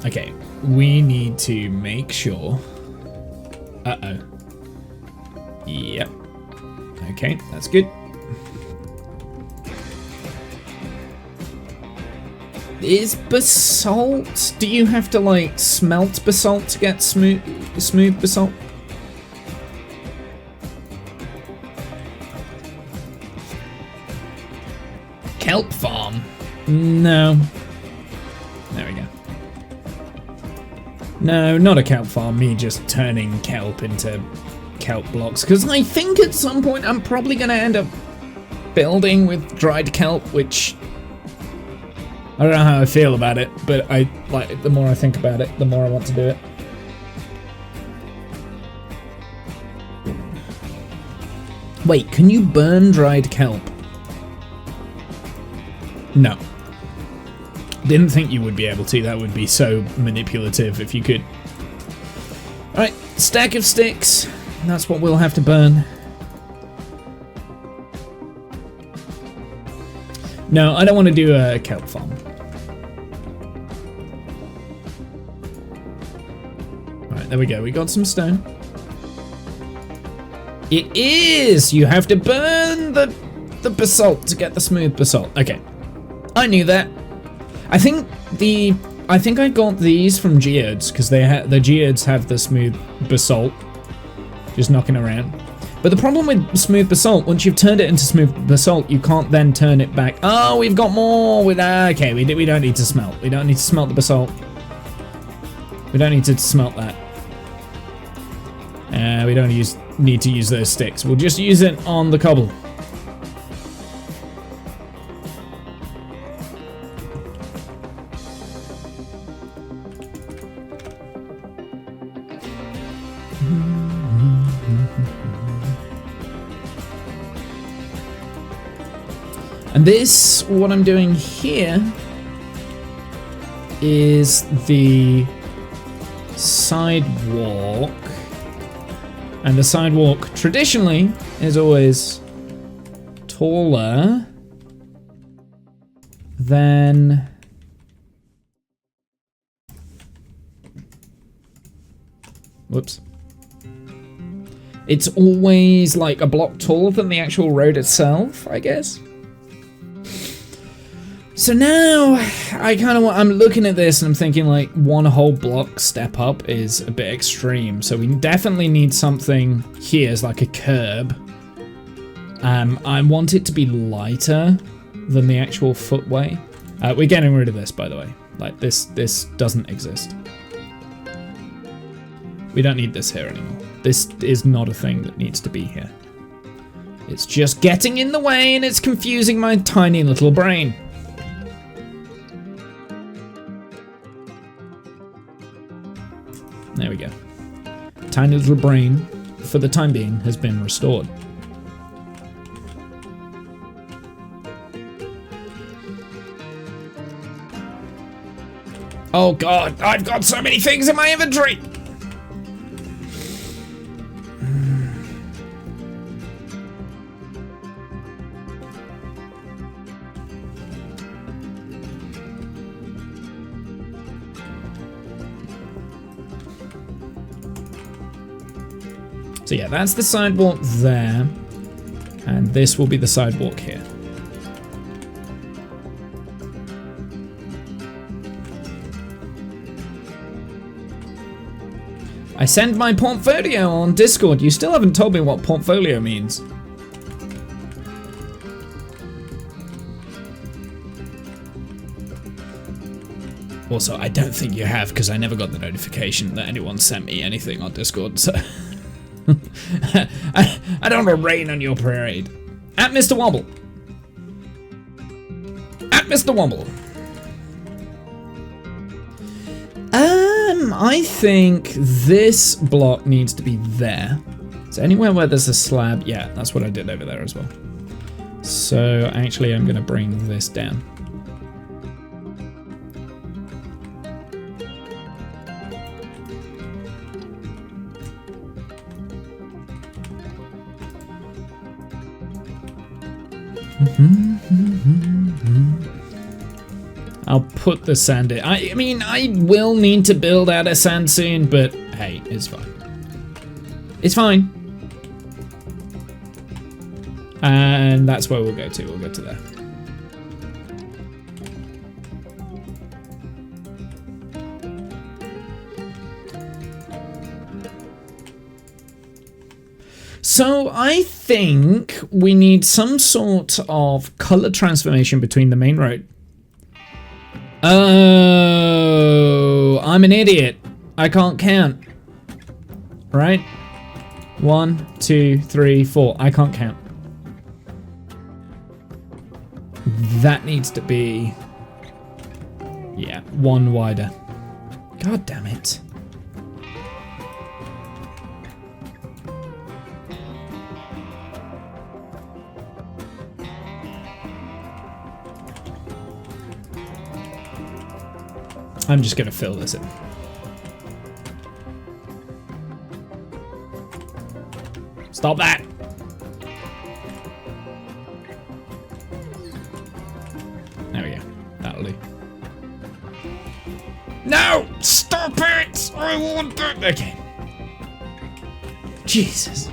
Okay, we need to make sure. Uh-oh. Yep. Okay, that's good. Is basalt? Do you have to like smelt basalt to get smooth basalt? Kelp farm? No. There we go. No, not a kelp farm. Me just turning kelp into kelp blocks. Because I think at some point I'm probably going to end up building with dried kelp, which I don't know how I feel about it, but I like the more I think about it, the more I want to do it. Wait, can you burn dried kelp? No. Didn't think you would be able to. That would be so manipulative if you could. Alright, stack of sticks. That's what we'll have to burn. No, I don't want to do a kelp farm. Alright, there we go. We got some stone. It is! You have to burn the basalt to get the smooth basalt. Okay. I knew that. I think I got these from geodes because the geodes have the smooth basalt just knocking around. But the problem with smooth basalt, once you've turned it into smooth basalt, you can't then turn it back. Oh, we've got more with okay, we don't need to smelt. We don't need to smelt the basalt. We don't need to smelt that. We don't need to use those sticks. We'll just use it on the cobble. And this, what I'm doing here, is the sidewalk. And the sidewalk, traditionally, is always taller than... Whoops. It's always like a block taller than the actual road itself, I guess. So now, I'm looking at this and I'm thinking like one whole block step up is a bit extreme. So we definitely need something here as like a curb. I want it to be lighter than the actual footway. We're getting rid of this, by the way. Like this doesn't exist. We don't need this here anymore. This is not a thing that needs to be here. It's just getting in the way and it's confusing my tiny little brain. There we go. Tiny little brain, for the time being, has been restored. Oh god, I've got so many things in my inventory! So yeah, that's the sidewalk there, and this will be the sidewalk here. I send my portfolio on Discord. You still haven't told me what portfolio means. Also, I don't think you have, because I never got the notification that anyone sent me anything on Discord, so... I don't want to rain on your parade. At Mr. Wobble. At Mr. Wobble. I think this block needs to be there. So anywhere where there's a slab, yeah, that's what I did over there as well. So actually I'm gonna bring this down. I'll put the sand in. I mean, I will need to build out a sand soon, but hey, it's fine. It's fine. And that's where we'll go to. We'll go to there. So I think we need some sort of color transformation between the main road. Oh, I'm an idiot. I can't count. Right? 1, 2, 3, 4. I can't count. That needs to be... yeah, 1 wider. God damn it. I'm just gonna fill this in. Stop that! There we go. That'll do. No! Stop it! I want it! Okay. Jesus.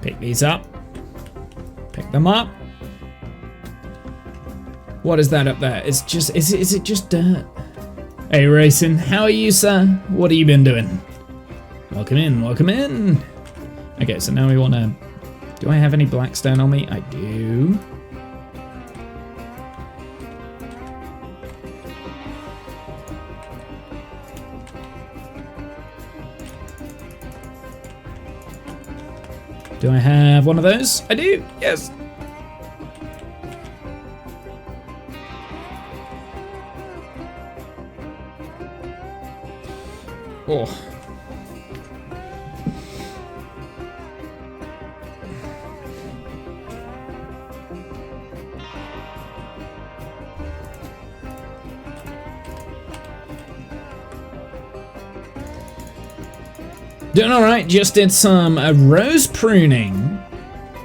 Pick these up. Pick them up. What is that up there? It's just, is it just dirt? Hey Racing, how are you, sir? What have you been doing? Welcome in, welcome in. Okay, so now we want to, do I have any blackstone on me? I do. Do I have one of those? I do, yes. Oh. Doing all right, just did some rose pruning.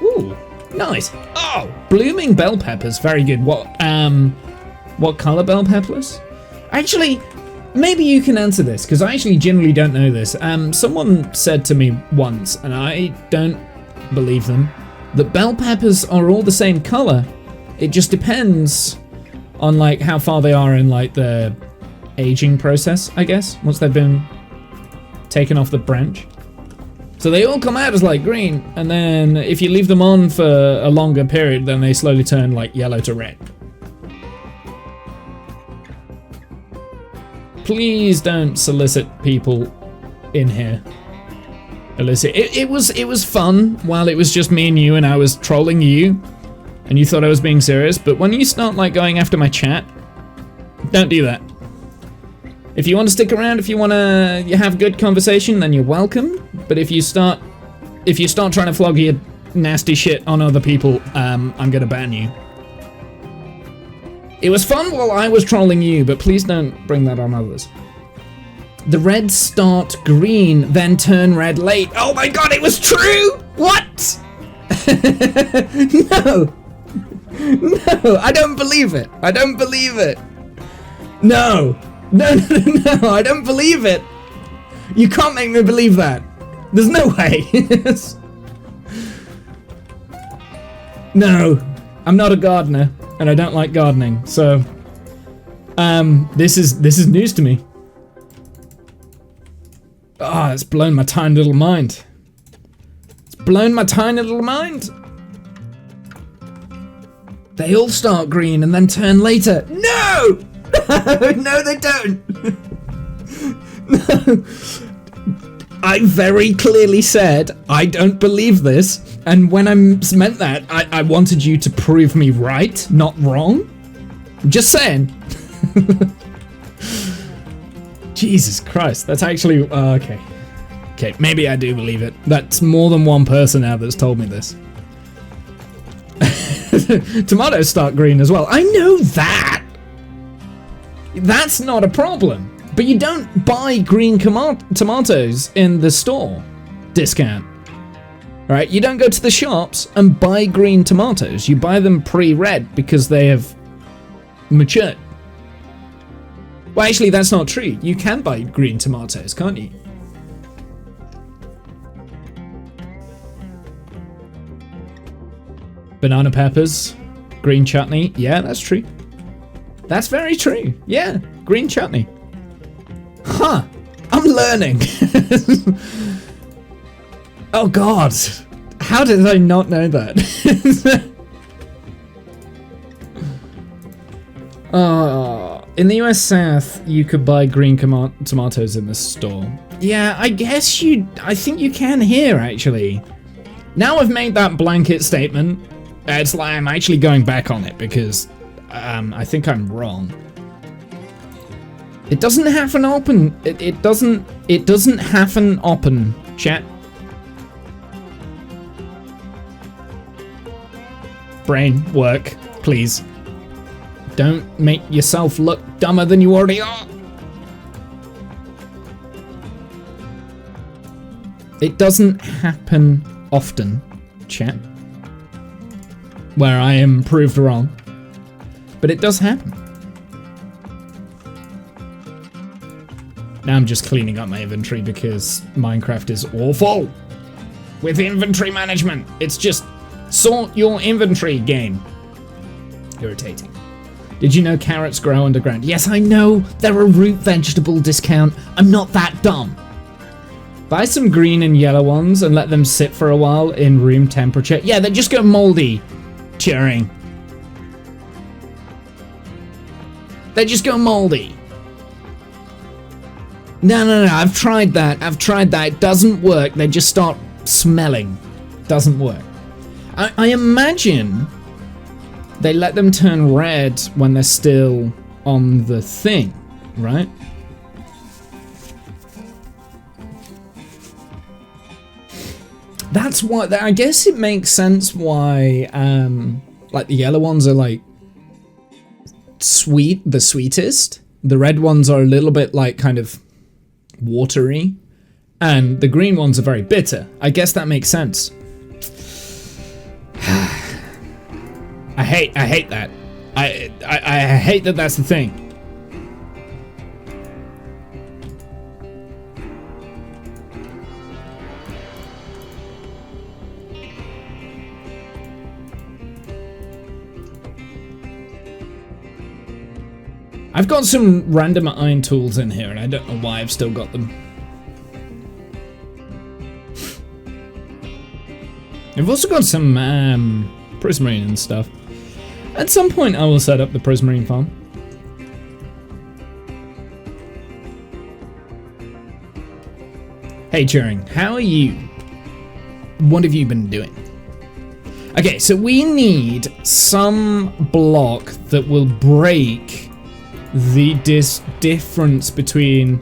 Ooh, nice. Oh, blooming bell peppers, very good. What color bell peppers? Actually, maybe you can answer this, because I actually generally don't know this. Someone said to me once, and I don't believe them, that bell peppers are all the same color It just depends on like how far they are in like the aging process, I guess, once they've been taken off the branch. So they all come out as like green, and then if you leave them on for a longer period, then they slowly turn like yellow to red. Please don't solicit people in here. Elicit. It was fun while it was just me and you, and I was trolling you, and you thought I was being serious. But when you start like going after my chat, don't do that. If you want to stick around, if you want to have good conversation, then you're welcome. But if you start trying to flog your nasty shit on other people, I'm gonna ban you. It was fun while I was trolling you, but please don't bring that on others. The reds start green, then turn red late. Oh my god, it was true! What? No! No, I don't believe it. I don't believe it. No. No, I don't believe it. You can't make me believe that. There's no way. No, I'm not a gardener, and I don't like gardening, so this is news to me. Ah, it's blown my tiny little mind. It's blown my tiny little mind. They all start green and then turn later. No! No, they don't. No. I very clearly said I don't believe this, and when I meant that, I wanted you to prove me right, not wrong. Just saying. Jesus Christ, that's actually okay. Okay, maybe I do believe it. That's more than one person now that's told me this. Tomatoes start green as well. I know that. That's not a problem. But you don't buy green tomatoes in the store discount. Alright, you don't go to the shops and buy green tomatoes. You buy them pre-red because they have matured. Well, actually, that's not true. You can buy green tomatoes, can't you? Banana peppers, green chutney. Yeah, that's true. That's very true. Yeah, green chutney. Huh. I'm learning. Oh god. How did I not know that? In the US South, you could buy green tomatoes in the store. Yeah, I think you can here, actually. Now I've made that blanket statement, it's like I'm actually going back on it because I think I'm wrong. It doesn't happen open. It doesn't happen open, chat. Brain work, please. Don't make yourself look dumber than you already are. It doesn't happen often, chat. Where I am proved wrong. But it does happen. Now I'm just cleaning up my inventory because Minecraft is awful with inventory management. It's just sort your inventory, game. Irritating. Did you know carrots grow underground? Yes, I know. They're a root vegetable discount. I'm not that dumb. Buy some green and yellow ones and let them sit for a while in room temperature. Yeah, they just go moldy. Cheering. They just go moldy. No, I've tried that. It doesn't work. They just start smelling. Doesn't work. I imagine they let them turn red when they're still on the thing, right? That's why, I guess it makes sense why, like the yellow ones are like sweet, the sweetest. The red ones are a little bit like kind of watery, and the green ones are very bitter. I guess that makes sense. I hate that. I hate that that's the thing. I've got some random iron tools in here, and I don't know why I've still got them. I've also got some prismarine and stuff. At some point, I will set up the prismarine farm. Hey Turing, how are you? What have you been doing? Okay, so we need some block that will break the difference between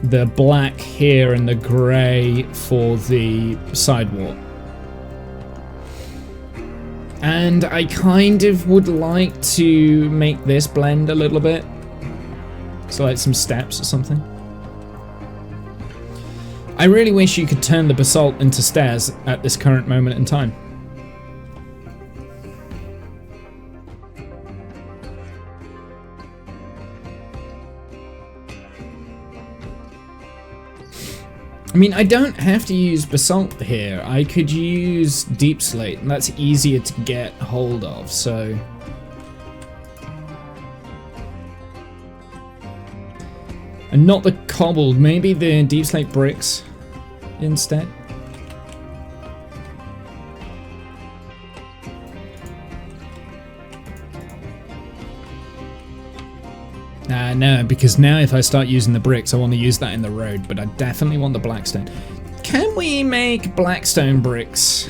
the black here and the grey for the sidewalk. And I kind of would like to make this blend a little bit. So like some steps or something. I really wish you could turn the basalt into stairs at this current moment in time. I mean, I don't have to use basalt here. I could use deep slate, and that's easier to get hold of, so... And not the cobbled, maybe the deep slate bricks instead. No, because now if I start using the bricks, I want to use that in the road, but I definitely want the blackstone. Can we make blackstone bricks?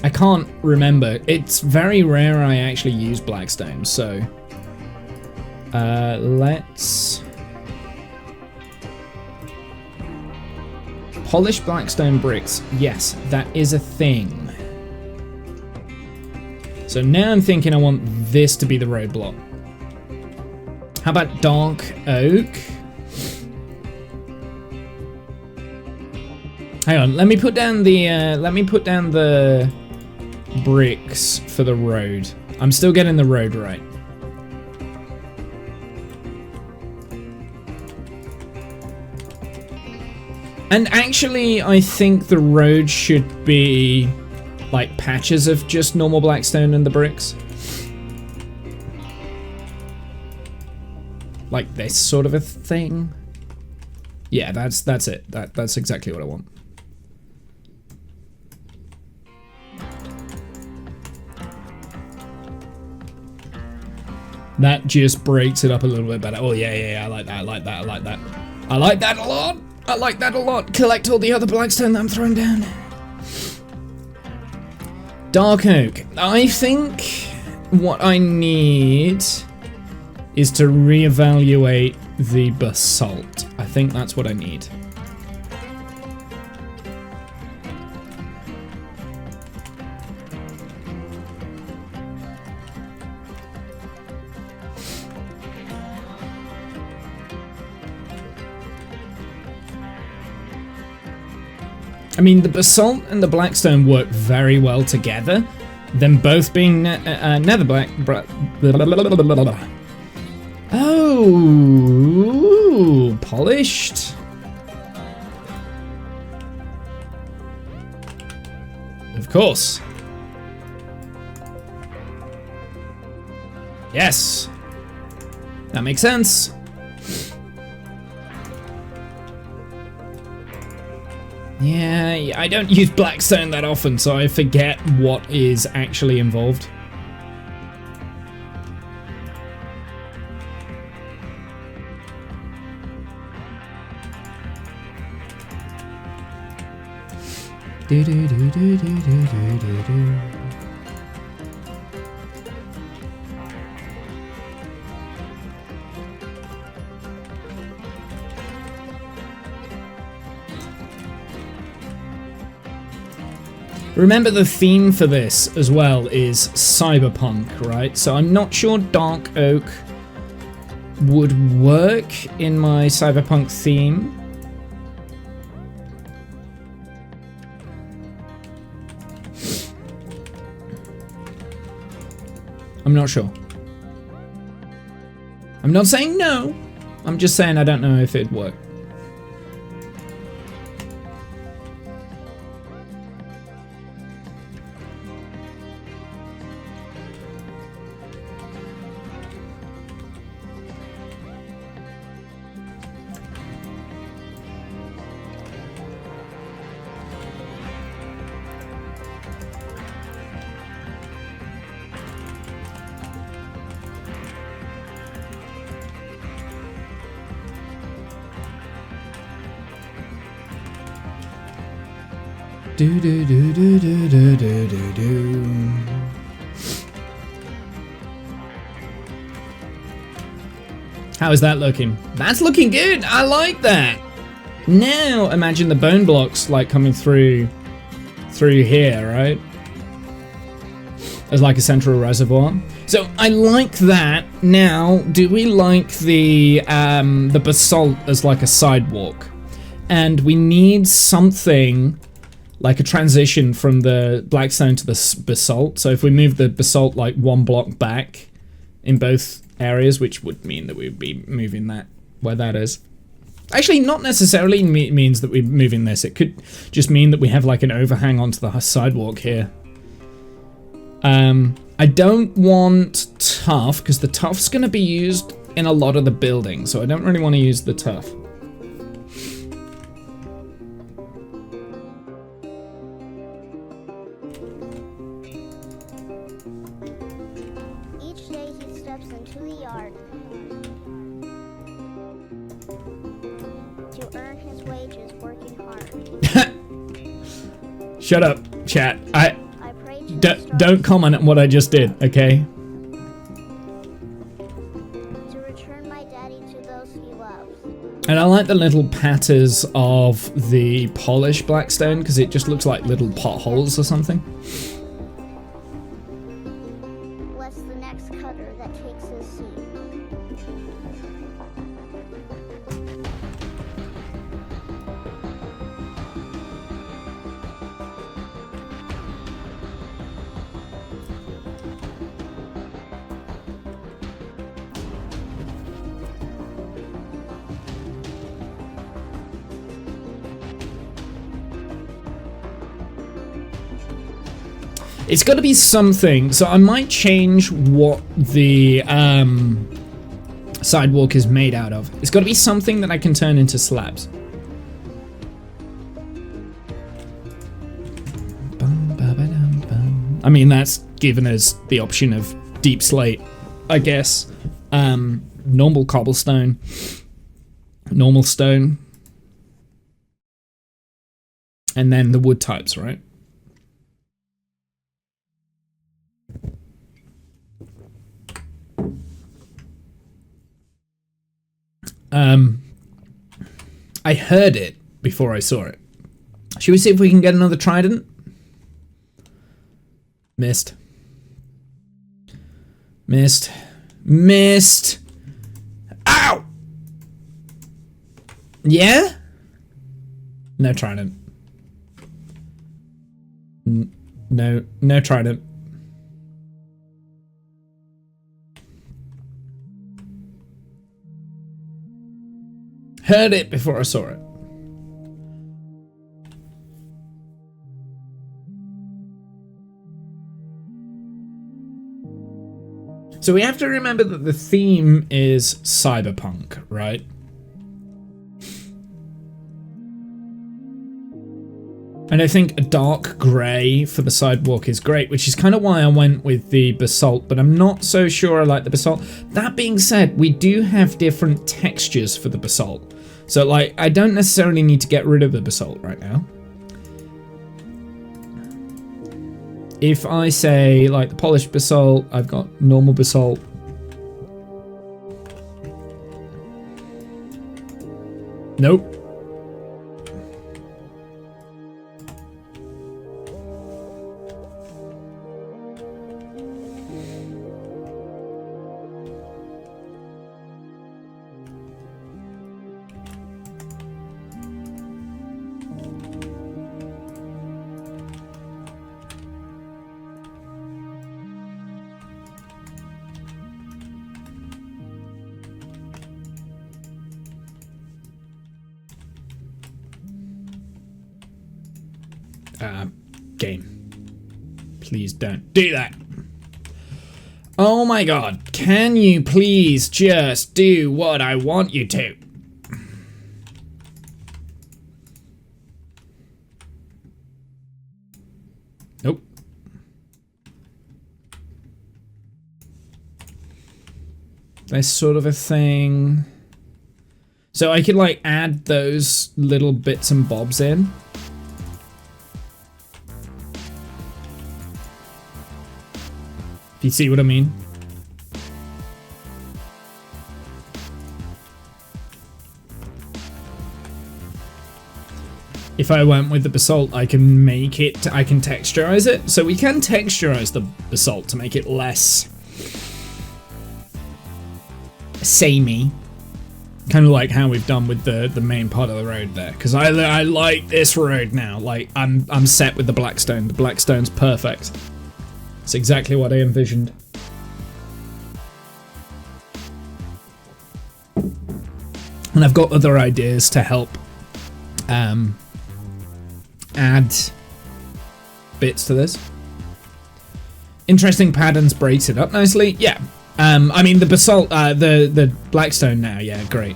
I can't remember. It's very rare I actually use blackstone, so... let's... Polished blackstone bricks. Yes, that is a thing. So now I'm thinking I want this to be the roadblock. How about dark oak? Hang on, let me put down the bricks for the road. I'm still getting the road right. And actually, I think the road should be like patches of just normal blackstone and the bricks. Like this sort of a thing. Yeah, that's it. That's exactly what I want. That just breaks it up a little bit better. Oh yeah, I like that, I like that, I like that. I like that a lot! I like that a lot. Collect all the other blackstone that I'm throwing down. Dark oak. I think what I need is to reevaluate the basalt. I think that's what I need. I mean, the basalt and the blackstone work very well together. Them both being nether black. Oh, polished. Of course. Yes. That makes sense. Yeah, I don't use blackstone that often, so I forget what is actually involved. Remember, the theme for this as well is cyberpunk, right? So I'm not sure dark oak would work in my cyberpunk theme. I'm not sure. I'm not saying no. I'm just saying I don't know if it'd work. Do do do do do do do do do. How is that looking? That's looking good. I like that. Now imagine the bone blocks like coming through here, right? As like a central reservoir. So I like that. Now, do we like the basalt as like a sidewalk? And we need something like a transition from the blackstone to the basalt. So if we move the basalt like one block back in both areas, which would mean that we'd be moving that where that is. Actually, not necessarily means that we're moving this. It could just mean that we have like an overhang onto the sidewalk here. I don't want tuff because the tuff's going to be used in a lot of the buildings, so I don't really want to use the tuff. Shut up, chat. Don't comment on what I just did, okay? To return my daddy to those he loves. And I like the little patters of the polished blackstone because it just looks like little potholes or something. Bless the next cutter that takes his seat. It's got to be something, so I might change what the sidewalk is made out of. It's got to be something that I can turn into slabs. I mean, that's given us the option of deep slate, I guess. Normal cobblestone, normal stone, and then the wood types, right? I heard it before I saw it. Should we see if we can get another trident? Missed. Missed. Missed. Ow! Yeah? No trident. No trident. Heard it before I saw it. So we have to remember that the theme is cyberpunk, right? And I think a dark grey for the sidewalk is great, which is kind of why I went with the basalt, but I'm not so sure I like the basalt. That being said, we do have different textures for the basalt. So, like, I don't necessarily need to get rid of the basalt right now. If I say, like, the polished basalt, I've got normal basalt. Nope. Game. Please don't do that. Oh my god, can you please just do what I want you to? Nope. This sort of a thing. So I could like add those little bits and bobs in. If you see what I mean. If I went with the basalt, I can make it, I can texturize it. So we can texturize the basalt to make it less samey. Kind of like how we've done with the main part of the road there. Because I like this road now. Like, I'm set with the blackstone. The blackstone's perfect. It's exactly what I envisioned. And I've got other ideas to help add bits to this. Interesting patterns breaks it up nicely. Yeah. I mean the basalt, the blackstone now. Yeah, great.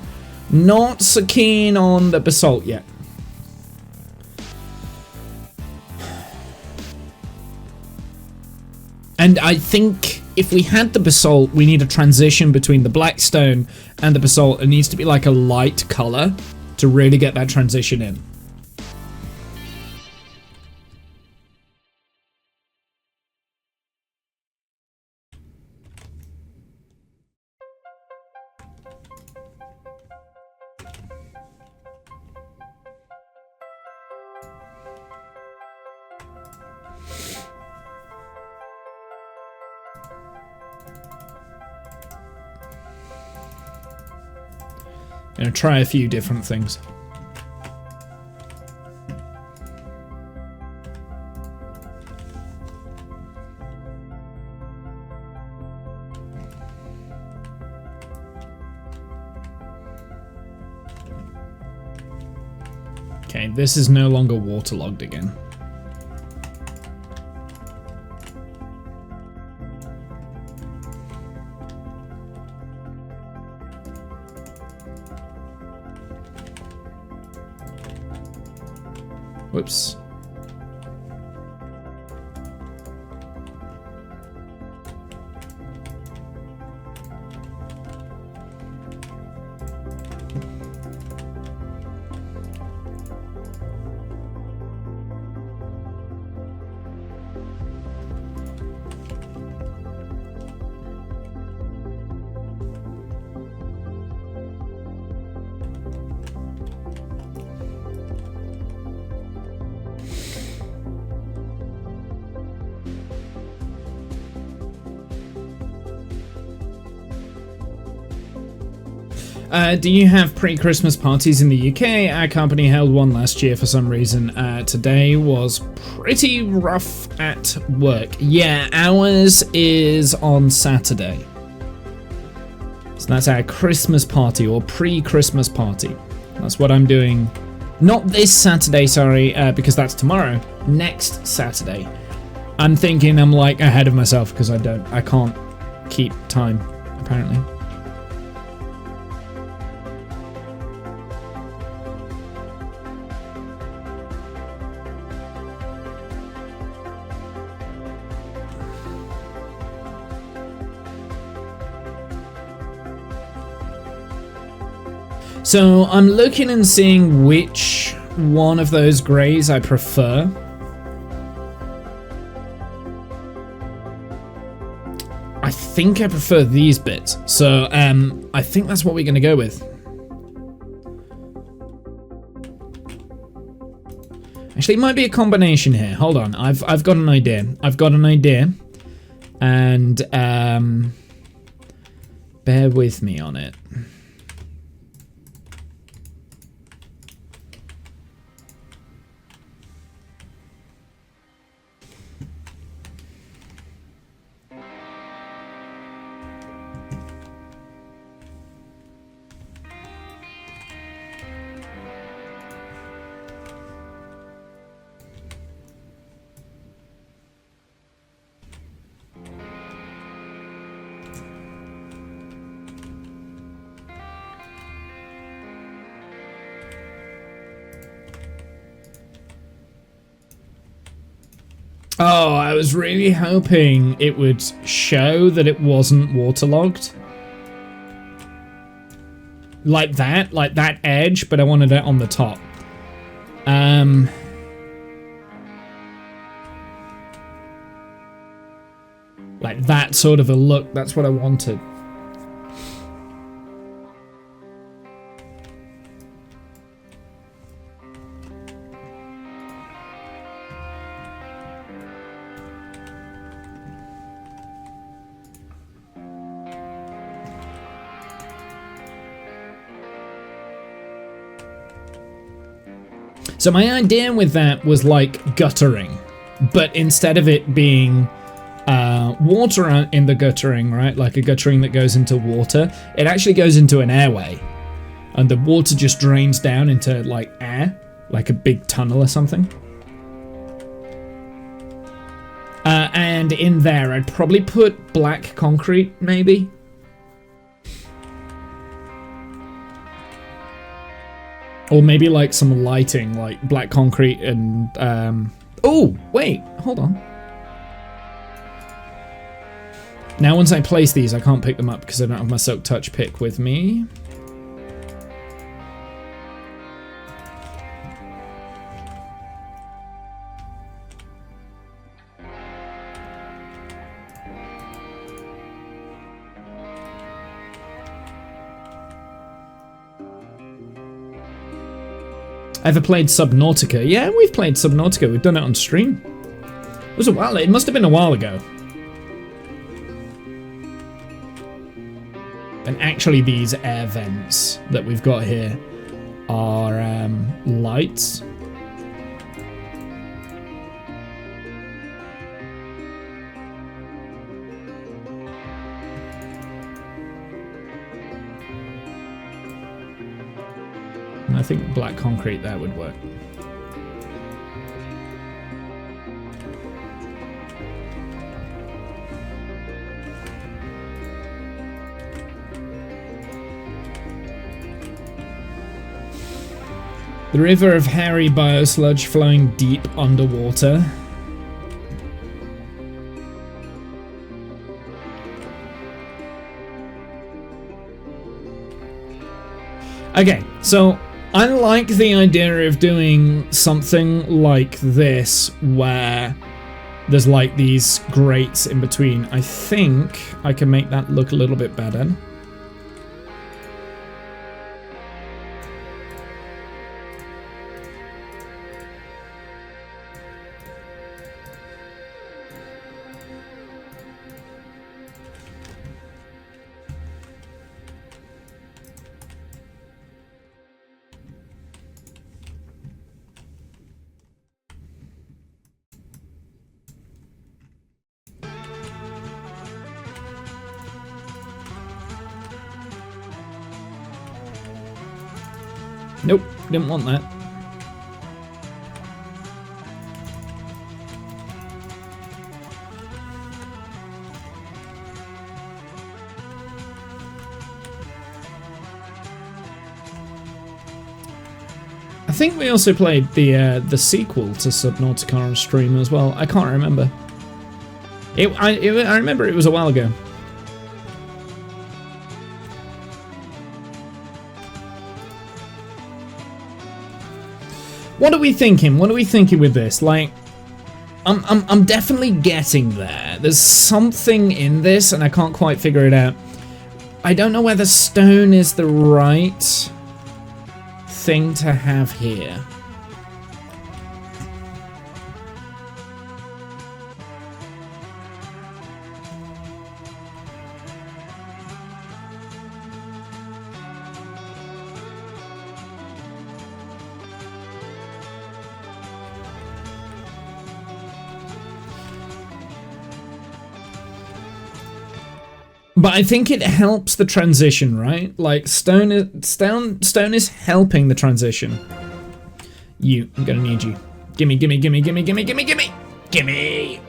Not so keen on the basalt yet. And I think if we had the basalt, we need a transition between the blackstone and the basalt. It needs to be like a light color to really get that transition in. Gonna try a few different things. Okay, this is no longer waterlogged again. Whoops. Do you have pre-Christmas parties in the UK? Our company held one last year for some reason. Today was pretty rough at work. Yeah, ours is on Saturday. So that's our Christmas party, or pre-Christmas party. That's what I'm doing. Not this Saturday, sorry, because that's tomorrow. Next Saturday. I'm thinking I'm like ahead of myself because I can't keep time, apparently. So I'm looking and seeing which one of those greys I prefer. I think I prefer these bits. So I think that's what we're going to go with. Actually, it might be a combination here. Hold on. I've got an idea. I've got an idea. And bear with me on it. Oh, I was really hoping it would show that it wasn't waterlogged. Like that edge, but I wanted it on the top. Like that sort of a look, that's what I wanted. So my idea with that was like guttering, but instead of it being water in the guttering, right, like a guttering that goes into water, it actually goes into an airway, and the water just drains down into like air, like a big tunnel or something. And in there, I'd probably put black concrete, maybe. Or maybe like some lighting, like black concrete and... Oh, wait, hold on. Now once I place these, I can't pick them up because I don't have my Silk Touch pick with me. Ever played Subnautica? Yeah, we've played Subnautica. We've done it on stream. It was a while. It must have been a while ago. And actually, these air vents that we've got here are lights. I think black concrete there would work. The river of hairy biosludge flowing deep underwater. Okay, so I like the idea of doing something like this where there's like these grates in between. I think I can make that look a little bit better. Nope, didn't want that. I think we also played the sequel to Subnautica on stream as well. I can't remember. I remember it was a while ago. What are we thinking? What are we thinking with this? Like, I'm definitely getting there. There's something in this, and I can't quite figure it out. I don't know whether stone is the right thing to have here. But I think it helps the transition, right? Like stone is helping the transition. I'm gonna need you. Gimme, gimme, gimme, gimme, gimme, gimme, gimme, gimme.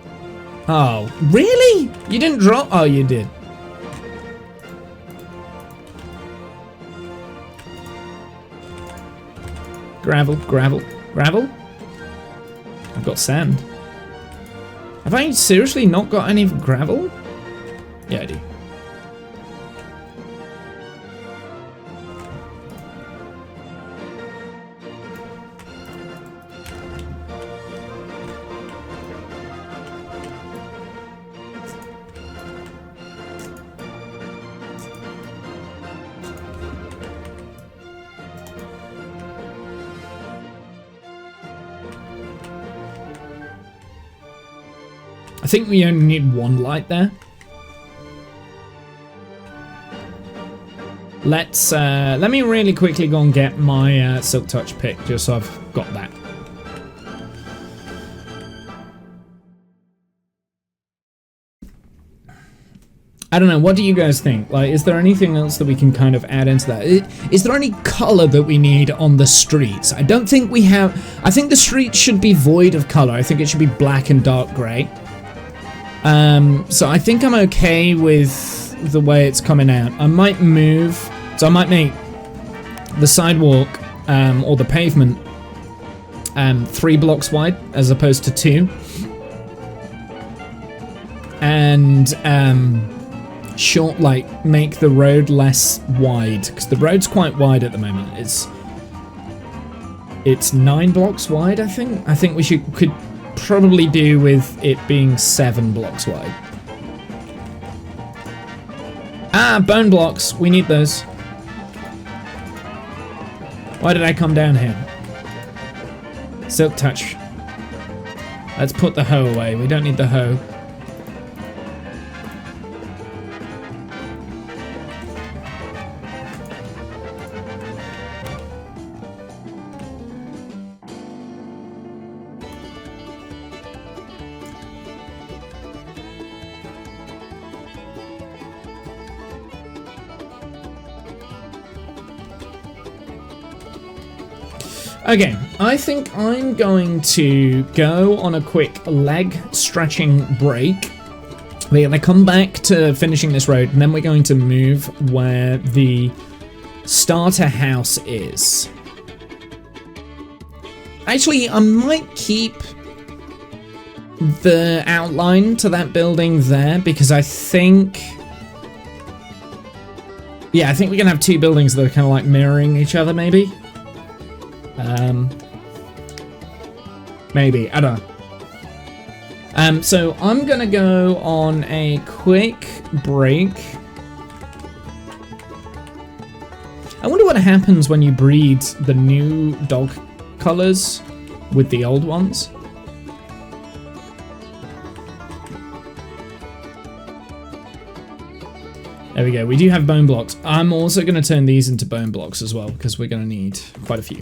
Oh, really? You didn't drop? Oh, you did. Gravel, gravel, gravel. I've got sand. Have I seriously not got any gravel? Yeah, I do. I think we only need one light there. Let me really quickly go and get my Silk Touch pick, just so I've got that. I don't know, what do you guys think? Like, is there anything else that we can kind of add into that? Is there any color that we need on the streets? I don't think we have. I think the streets should be void of color. I think it should be black and dark gray. So I think I'm okay with the way it's coming out. I might move, so I might make the sidewalk or the pavement 3 blocks wide as opposed to 2, and make the road less wide, because the road's quite wide at the moment. It's 9 blocks wide, I think. I think we could probably do with it being 7 blocks wide. Ah, bone blocks. We need those. Why did I come down here? Silk Touch. Let's put the hoe away. We don't need the hoe. Okay, I think I'm going to go on a quick leg stretching break. We're going to come back to finishing this road, and then we're going to move where the starter house is. Actually, I might keep the outline to that building there, because I think... yeah, I think we're going to have 2 buildings that are kind of like mirroring each other, maybe. Maybe, I don't know. So I'm gonna go on a quick break. I wonder what happens when you breed the new dog colors with the old ones. There we go, we do have bone blocks. I'm also gonna turn these into bone blocks as well, because we're gonna need quite a few.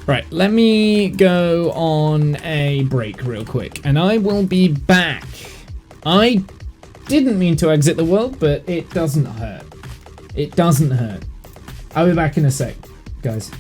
Right, let me go on a break real quick, and I will be back. I didn't mean to exit the world, but it doesn't hurt. It doesn't hurt. I'll be back in a sec, guys.